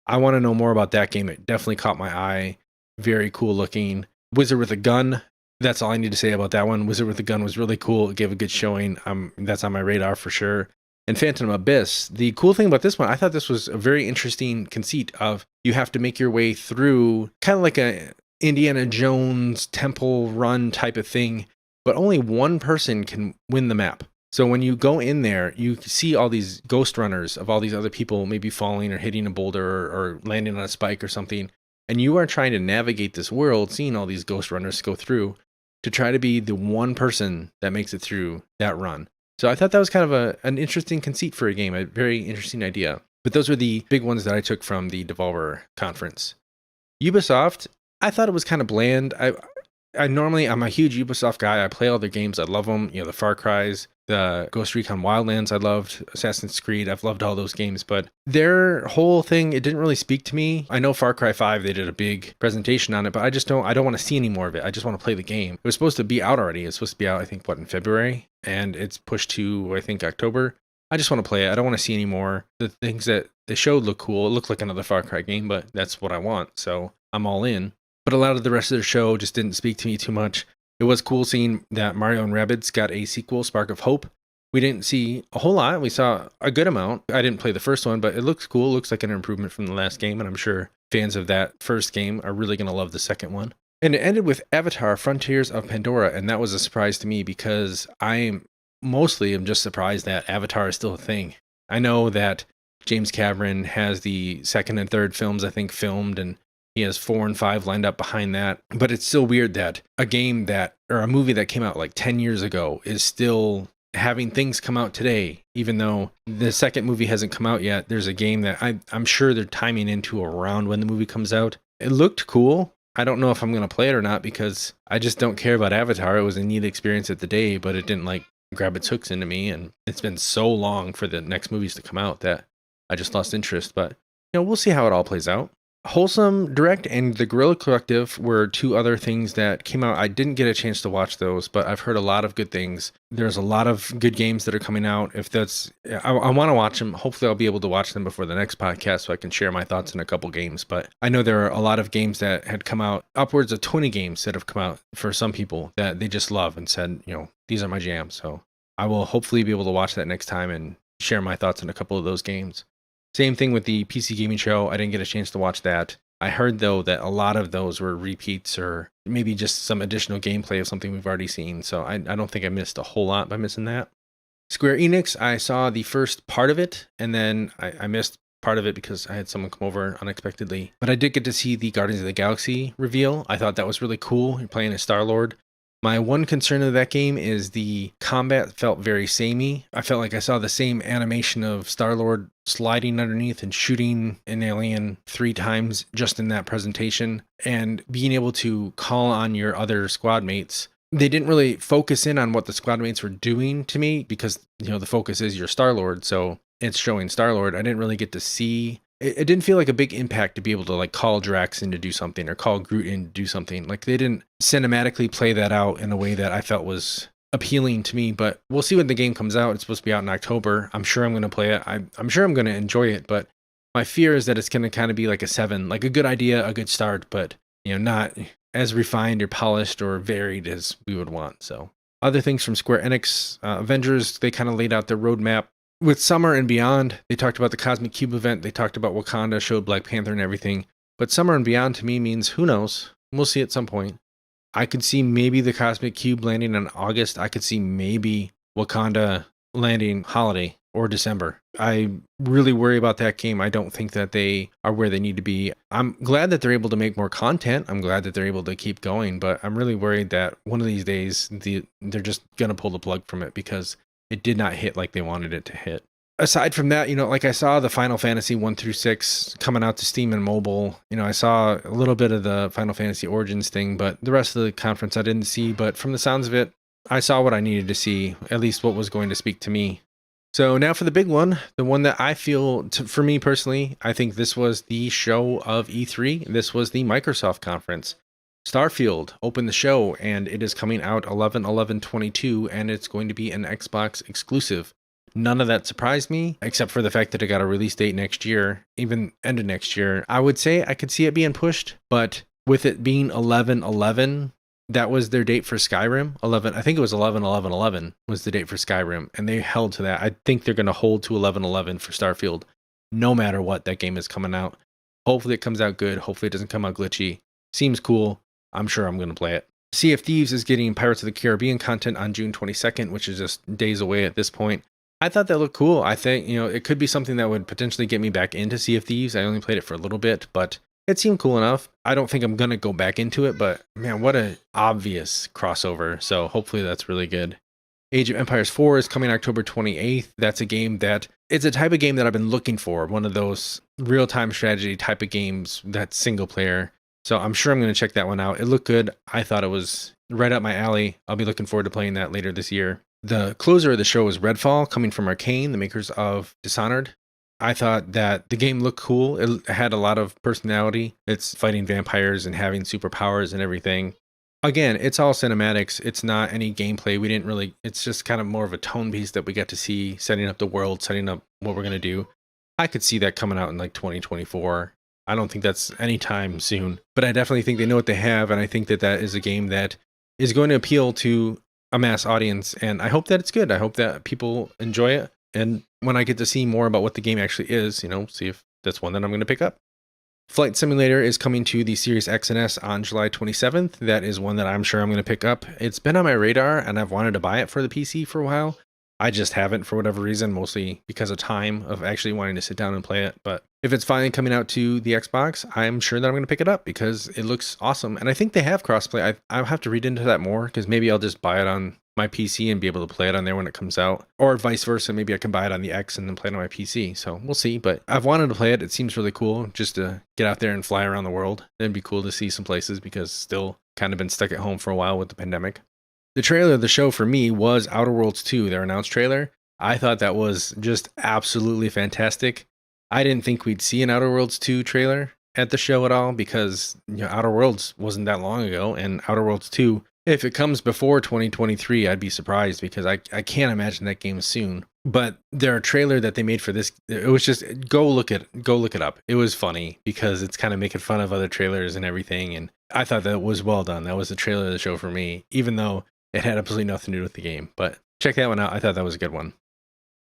Speaker 1: I want to know more about that game. It definitely caught my eye. Very cool looking. Wizard with a Gun. That's all I need to say about that one. Wizard with a Gun was really cool. It gave a good showing. That's on my radar for sure. And Phantom Abyss. The cool thing about this one, I thought this was a very interesting conceit of you have to make your way through kind of like a Indiana Jones temple run type of thing, but only one person can win the map. So when you go in there, you see all these ghost runners of all these other people maybe falling or hitting a boulder or landing on a spike or something. And you are trying to navigate this world, seeing all these ghost runners go through to try to be the one person that makes it through that run. So I thought that was kind of an interesting conceit for a game, a very interesting idea. But those were the big ones that I took from the Devolver conference. Ubisoft, I thought it was kind of bland. I'm a huge Ubisoft guy. I play all their games. I love them. The Far Cry's, the Ghost Recon Wildlands. I loved Assassin's Creed. I've loved all those games, but their whole thing, it didn't really speak to me. I know Far Cry 5, they did a big presentation on it, but I don't want to see any more of it. I just want to play the game. It was supposed to be out already. It's supposed to be out, I think, in February, and it's pushed to, I think, October. I just want to play it. I don't want to see any more. The things that they showed look cool. It looked like another Far Cry game, but that's what I want, so I'm all in. But a lot of the rest of the show just didn't speak to me too much. It was cool seeing that Mario and Rabbids got a sequel, Spark of Hope. We didn't see a whole lot. We saw a good amount. I didn't play the first one, but it looks cool. It looks like an improvement from the last game, and I'm sure fans of that first game are really going to love the second one. And it ended with Avatar: Frontiers of Pandora, and that was a surprise to me because I'm just surprised that Avatar is still a thing. I know that James Cameron has the second and third films, I think, filmed, and he has 4 and 5 lined up behind that. But it's still weird that a movie that came out like 10 years ago is still having things come out today, even though the second movie hasn't come out yet. There's a game that I'm sure they're timing into around when the movie comes out. It looked cool. I don't know if I'm going to play it or not because I just don't care about Avatar. It was a neat experience at the day, but it didn't grab its hooks into me. And it's been so long for the next movies to come out that I just lost interest. But we'll see how it all plays out. Wholesome Direct and The Guerrilla Collective were two other things that came out. I didn't get a chance to watch those, but I've heard a lot of good things. There's a lot of good games that are coming out. I want to watch them. Hopefully I'll be able to watch them before the next podcast so I can share my thoughts on a couple games. But I know there are a lot of games that had come out, upwards of 20 games that have come out for some people that they just love and said, these are my jams. So I will hopefully be able to watch that next time and share my thoughts on a couple of those games. Same thing with the PC Gaming Show. I didn't get a chance to watch that. I heard, though, that a lot of those were repeats or maybe just some additional gameplay of something we've already seen. So I don't think I missed a whole lot by missing that. Square Enix, I saw the first part of it, and then I missed part of it because I had someone come over unexpectedly. But I did get to see the Guardians of the Galaxy reveal. I thought that was really cool. You're playing as Star-Lord. My one concern of that game is the combat felt very samey. I felt like I saw the same animation of Star-Lord sliding underneath and shooting an alien 3 times just in that presentation, and being able to call on your other squad mates. They didn't really focus in on what the squad mates were doing to me because, the focus is your Star-Lord, so it's showing Star-Lord. I didn't really get to see it didn't feel like a big impact to be able to like call Drax in to do something or call Groot in to do something. Like they didn't cinematically play that out in a way that I felt was appealing to me, but we'll see when the game comes out. It's supposed to be out in October. I'm sure I'm going to play it. I'm sure I'm going to enjoy it, but my fear is that it's going to kind of be like a 7, like a good idea, a good start, but not as refined or polished or varied as we would want. So other things from Square Enix, Avengers, they kind of laid out their roadmap. With Summer and Beyond, they talked about the Cosmic Cube event. They talked about Wakanda, showed Black Panther and everything. But Summer and Beyond to me means who knows? We'll see at some point. I could see maybe the Cosmic Cube landing in August. I could see maybe Wakanda landing holiday or December. I really worry about that game. I don't think that they are where they need to be. I'm glad that they're able to make more content. I'm glad that they're able to keep going, but I'm really worried that one of these days they're just going to pull the plug from it because it did not hit like they wanted it to hit. Aside from that, like I saw the Final Fantasy 1 through 6 coming out to Steam and mobile. I saw a little bit of the Final Fantasy Origins thing, but the rest of the conference I didn't see. But from the sounds of it, I saw what I needed to see, at least what was going to speak to me. So now for the big one, the one that I feel, for me personally, I think this was the show of E3. This was the Microsoft conference. Starfield opened the show, and it is coming out 11/11/22, and it's going to be an Xbox exclusive. None of that surprised me, except for the fact that it got a release date next year, even end of next year. I would say I could see it being pushed, but with it being 11/11, that was their date for Skyrim. I think it was 11/11/11 was the date for Skyrim, and they held to that. I think they're going to hold to 11/11 for Starfield, no matter what that game is coming out. Hopefully it comes out good. Hopefully it doesn't come out glitchy. Seems cool. I'm sure I'm going to play it. Sea of Thieves is getting Pirates of the Caribbean content on June 22nd, which is just days away at this point. I thought that looked cool. I think, it could be something that would potentially get me back into Sea of Thieves. I only played it for a little bit, but it seemed cool enough. I don't think I'm going to go back into it, but man, what an obvious crossover. So hopefully that's really good. Age of Empires 4 is coming October 28th. That's a game it's a type of game that I've been looking for. One of those real-time strategy type of games that's single player. So I'm sure I'm going to check that one out. It looked good. I thought it was right up my alley. I'll be looking forward to playing that later this year. The closer of the show is Redfall, coming from Arcane, the makers of Dishonored. I thought that the game looked cool. It had a lot of personality. It's fighting vampires and having superpowers and everything. Again, it's all cinematics. It's not any gameplay. It's just kind of more of a tone piece that we get to see, setting up the world, setting up what we're going to do. I could see that coming out in like 2024. I don't think that's anytime soon, but I definitely think they know what they have, and I think that is a game that is going to appeal to a mass audience, and I hope that it's good. I hope that people enjoy it, and when I get to see more about what the game actually is, see if that's one that I'm going to pick up. Flight Simulator is coming to the Series X and S on July 27th. That is one that I'm sure I'm going to pick up. It's been on my radar, and I've wanted to buy it for the PC for a while. I just haven't for whatever reason, mostly because of time of actually wanting to sit down and play it. But if it's finally coming out to the Xbox, I'm sure that I'm going to pick it up because it looks awesome. And I think they have crossplay. I'll have to read into that more because maybe I'll just buy it on my PC and be able to play it on there when it comes out. Or vice versa, maybe I can buy it on the X and then play it on my PC. So we'll see. But I've wanted to play it. It seems really cool just to get out there and fly around the world. It'd be cool to see some places because still kind of been stuck at home for a while with the pandemic. The trailer of the show for me was Outer Worlds 2, their announced trailer. I thought that was just absolutely fantastic. I didn't think we'd see an Outer Worlds 2 trailer at the show at all because Outer Worlds wasn't that long ago, and Outer Worlds 2, if it comes before 2023, I'd be surprised because I can't imagine that game soon. But their trailer that they made for this, it was just go look it up. It was funny because it's kind of making fun of other trailers and everything, and I thought that was well done. That was the trailer of the show for me, even though it had absolutely nothing to do with the game. But check that one out. I thought that was a good one.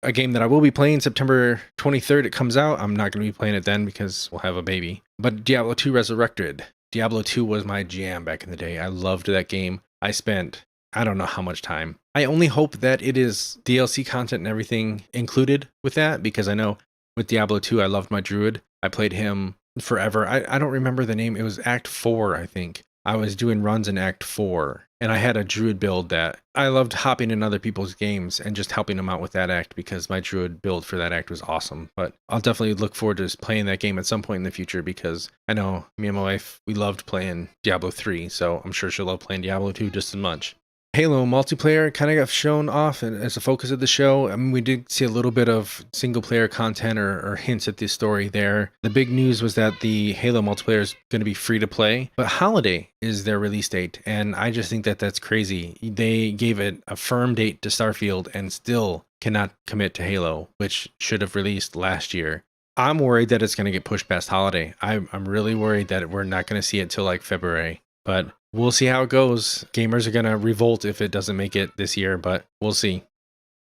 Speaker 1: A game that I will be playing September 23rd, it comes out. I'm not going to be playing it then because we'll have a baby. But Diablo 2 Resurrected. Diablo 2 was my jam back in the day. I loved that game. I spent, I don't know how much time. I only hope that it is DLC content and everything included with that because I know with Diablo 2, I loved my druid. I played him forever. I don't remember the name. It was Act 4, I think. I was doing runs in Act 4, and I had a druid build that I loved hopping in other people's games and just helping them out with that act because my druid build for that act was awesome. But I'll definitely look forward to playing that game at some point in the future because I know me and my wife, we loved playing Diablo 3, so I'm sure she'll love playing Diablo 2 just as much. Halo multiplayer kind of got shown off as the focus of the show. I mean, we did see a little bit of single player content or hints at the story there. The big news was that the Halo multiplayer is going to be free to play, but holiday is their release date. And I just think that that's crazy. They gave it a firm date to Starfield and still cannot commit to Halo, which should have released last year. I'm worried that it's going to get pushed past holiday. I'm really worried that we're not going to see it till like February, but we'll see how it goes. Gamers are going to revolt if it doesn't make it this year, but we'll see.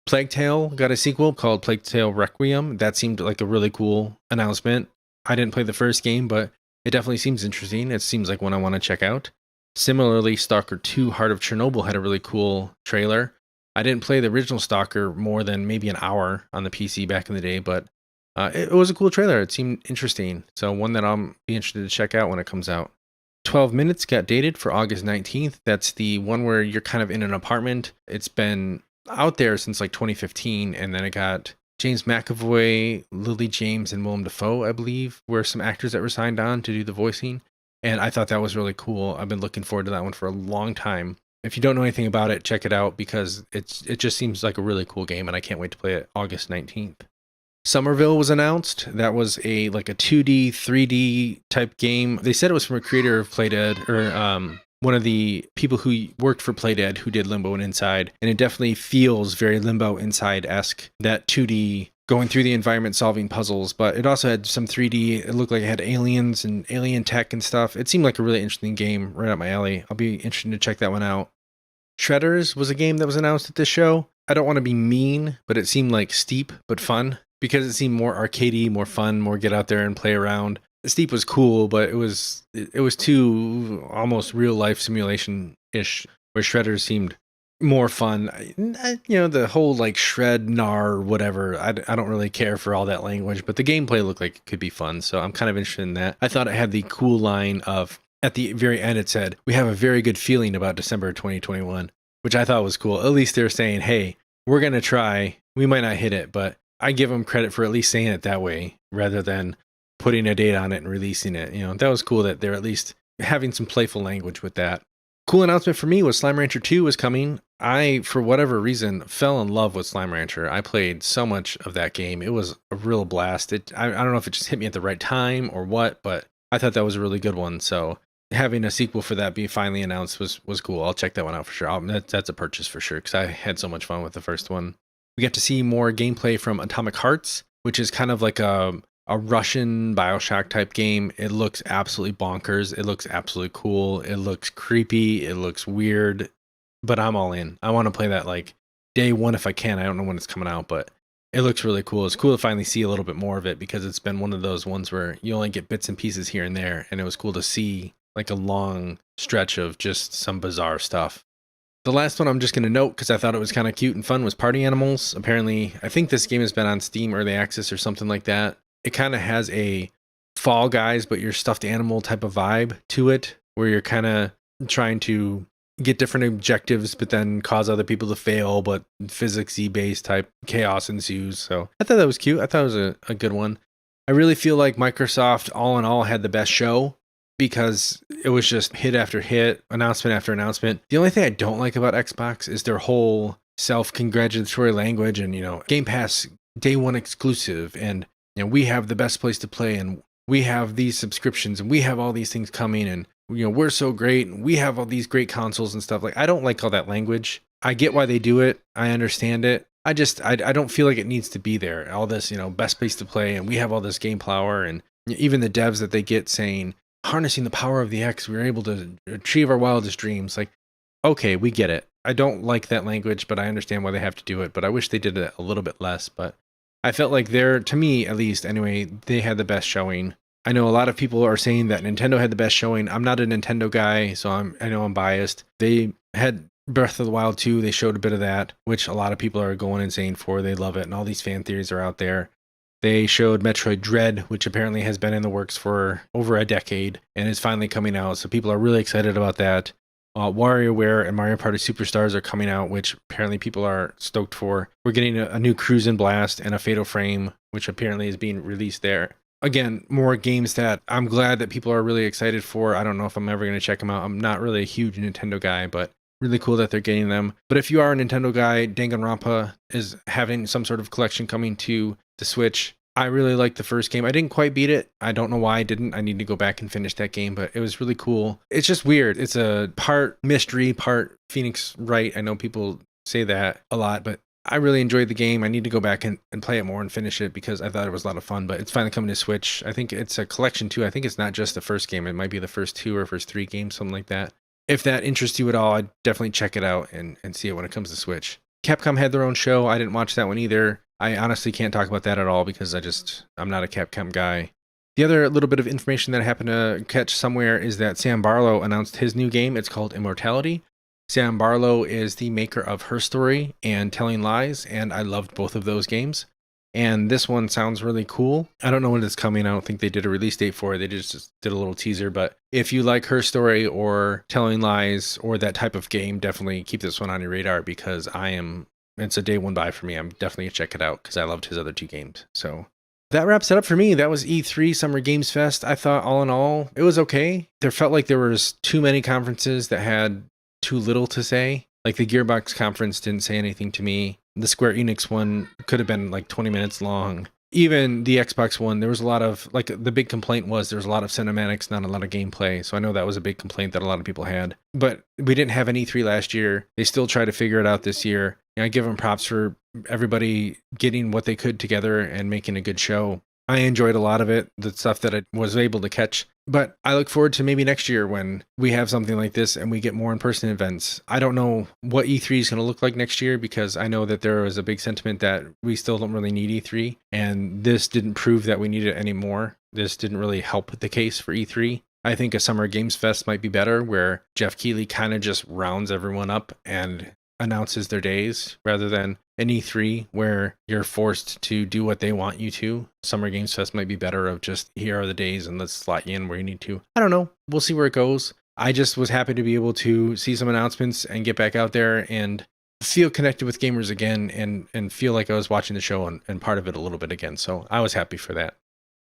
Speaker 1: Plague Tale got a sequel called Plague Tale Requiem. That seemed like a really cool announcement. I didn't play the first game, but it definitely seems interesting. It seems like one I want to check out. Similarly, Stalker 2 Heart of Chernobyl had a really cool trailer. I didn't play the original Stalker more than maybe an hour on the PC back in the day, but it was a cool trailer. It seemed interesting. So one that I'll be interested to check out when it comes out. 12 Minutes got dated for August 19th. That's the one where you're kind of in an apartment. It's been out there since like 2015. And then it got James McAvoy, Lily James, and Willem Dafoe, I believe, were some actors that were signed on to do the voicing. And I thought that was really cool. I've been looking forward to that one for a long time. If you don't know anything about it, check it out because it just seems like a really cool game. And I can't wait to play it August 19th. Somerville was announced. That was a 2D, 3D type game. They said it was from a creator of Playdead, or one of the people who worked for Playdead who did Limbo and Inside. And it definitely feels very Limbo Inside-esque, that 2D going through the environment solving puzzles. But it also had some 3D. It looked like it had aliens and alien tech and stuff. It seemed like a really interesting game right up my alley. I'll be interested to check that one out. Shredders was a game that was announced at this show. I don't want to be mean, but it seemed like steep but fun, because it seemed more arcadey, more fun, more get out there and play around. Steep was cool, but it was too almost real life simulation-ish, where Shredders seemed more fun. The whole like shred, gnar, whatever, I don't really care for all that language, but the gameplay looked like it could be fun, so I'm kind of interested in that. I thought it had the cool line of, at the very end it said, "We have a very good feeling about December 2021, which I thought was cool. At least they're saying, hey, we're going to try. We might not hit it, but I give them credit for at least saying it that way rather than putting a date on it and releasing it. That was cool that they're at least having some playful language with that. Cool announcement for me was Slime Rancher 2 was coming. I, for whatever reason, fell in love with Slime Rancher. I played so much of that game. It was a real blast. I don't know if it just hit me at the right time or what, but I thought that was a really good one. So having a sequel for that be finally announced was cool. I'll check that one out for sure. That's a purchase for sure because I had so much fun with the first one. We get to see more gameplay from Atomic Hearts, which is kind of like a Russian BioShock type game. It looks absolutely bonkers. It looks absolutely cool. It looks creepy. It looks weird, but I'm all in. I want to play that like day one if I can. I don't know when it's coming out, but it looks really cool. It's cool to finally see a little bit more of it because it's been one of those ones where you only get bits and pieces here and there, and it was cool to see like a long stretch of just some bizarre stuff. The last one I'm just going to note because I thought it was kind of cute and fun was Party Animals. Apparently, I think this game has been on Steam Early Access or something like that. It kind of has a Fall Guys, but your stuffed animal type of vibe to it, where you're kind of trying to get different objectives, but then cause other people to fail, but physics-y based type chaos ensues. So I thought that was cute. I thought it was a good one. I really feel like Microsoft, all in all, had the best show, because it was just hit after hit, announcement after announcement. The only thing I don't like about Xbox is their whole self-congratulatory language and, Game Pass day one exclusive, and, we have the best place to play, and we have these subscriptions, and we have all these things coming, and, we're so great, and we have all these great consoles and stuff. Like, I don't like all that language. I get why they do it. I understand it. I don't feel like it needs to be there. All this, best place to play, and we have all this game power, and even the devs that they get saying, harnessing the power of the X, we were able to achieve our wildest dreams. Like, okay, we get it. I don't like that language, but I understand why they have to do it. But I wish they did it a little bit less. But I felt like to me at least anyway, they had the best showing. I know a lot of people are saying that Nintendo had the best showing. I'm not a Nintendo guy, so I know I'm biased. They had Breath of the Wild 2. They showed a bit of that, which a lot of people are going insane for. They love it, and all these fan theories are out there. They showed Metroid Dread, which apparently has been in the works for over a decade and is finally coming out. So people are really excited about that. WarioWare and Mario Party Superstars are coming out, which apparently people are stoked for. We're getting a new Cruisin' Blast and a Fatal Frame, which apparently is being released there. Again, more games that I'm glad that people are really excited for. I don't know if I'm ever going to check them out. I'm not really a huge Nintendo guy, but Really cool that they're getting them. But if you are a Nintendo guy, Danganronpa is having some sort of collection coming to the Switch. I really liked the first game. I didn't quite beat it. I don't know why I didn't. I need to go back and finish that game, but it was really cool. It's just weird. It's a part mystery, part Phoenix Wright. I know people say that a lot, but I really enjoyed the game. I need to go back and play it more and finish it because I thought it was a lot of fun, but it's finally coming to Switch. I think it's a collection too. I think it's not just the first game. It might be the first 2 or first 3 games, something like that. If that interests you at all, I'd definitely check it out and see it when it comes to Switch. Capcom had their own show. I didn't watch that one either. I honestly can't talk about that at all because I'm not a Capcom guy. The other little bit of information that I happened to catch somewhere is that Sam Barlow announced his new game. It's called Immortality. Sam Barlow is the maker of Her Story and Telling Lies, and I loved both of those games. And this one sounds really cool. I don't know when it's coming. I don't think they did a release date for it. They just did a little teaser. But if you like Her Story or Telling Lies or that type of game, definitely keep this one on your radar because it's a day one buy for me. I'm definitely going to check it out because I loved his other 2 games. So that wraps it up for me. That was E3 Summer Games Fest. I thought all in all, it was okay. There felt like there was too many conferences that had too little to say. Like the Gearbox conference didn't say anything to me. The Square Enix one could have been like 20 minutes long. Even the Xbox one, there was a lot of, like, the big complaint was there was a lot of cinematics, not a lot of gameplay. So I know that was a big complaint that a lot of people had. But we didn't have an E3 last year. They still try to figure it out this year. I give them props for everybody getting what they could together and making a good show. I enjoyed a lot of it, the stuff that I was able to catch. But I look forward to maybe next year when we have something like this and we get more in-person events. I don't know what E3 is going to look like next year because I know that there was a big sentiment that we still don't really need E3. And this didn't prove that we need it anymore. This didn't really help the case for E3. I think a Summer Games Fest might be better where Jeff Keighley kind of just rounds everyone up and announces their days rather than an E3 where you're forced to do what they want you to. Summer Games Fest might be better of just here are the days and let's slot you in where you need to. I don't know. We'll see where it goes. I just was happy to be able to see some announcements and get back out there and feel connected with gamers again and feel like I was watching the show and part of it a little bit again. So I was happy for that.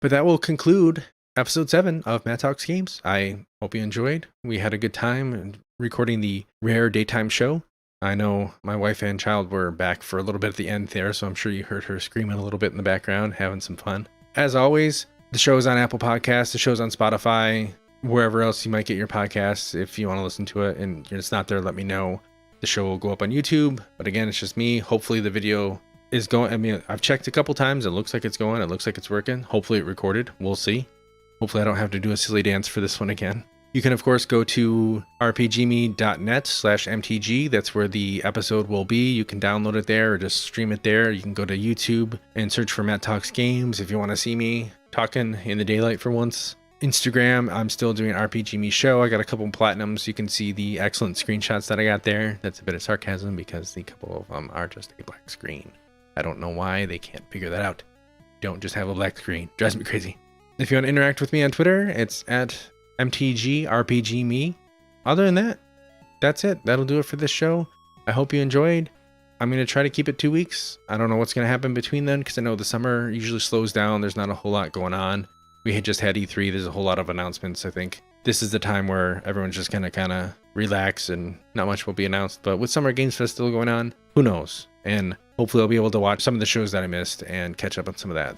Speaker 1: But that will conclude episode 7 of Matt Talks Games. I hope you enjoyed. We had a good time recording the rare daytime show. I know my wife and child were back for a little bit at the end there, so I'm sure you heard her screaming a little bit in the background, having some fun. As always, the show is on Apple Podcasts, the show's on Spotify, wherever else you might get your podcasts. If you want to listen to it and it's not there, let me know. The show will go up on YouTube, but again, it's just me. Hopefully the video is going. I mean, I've checked a couple times. It looks like it's going. It looks like it's working. Hopefully it recorded. We'll see. Hopefully I don't have to do a silly dance for this one again. You can, of course, go to rpgme.net/mtg. That's where the episode will be. You can download it there or just stream it there. You can go to YouTube and search for Matt Talks Games if you want to see me talking in the daylight for once. Instagram, I'm still doing RPGme Show. I got a couple of platinums. You can see the excellent screenshots that I got there. That's a bit of sarcasm because the couple of them are just a black screen. I don't know why they can't figure that out. Don't just have a black screen. Drives me crazy. If you want to interact with me on Twitter, it's at MTGRPGme. Other than that, that's it. That'll do it for this show. I hope you enjoyed. I'm going to try to keep it 2 weeks. I don't know what's going to happen between then because I know the summer usually slows down. There's not a whole lot going on. We had just had E3. There's a whole lot of announcements. I think this is the time where everyone's just going to kind of relax and not much will be announced. But with Summer Games Fest still going on, who knows? And hopefully I'll be able to watch some of the shows that I missed and catch up on some of that.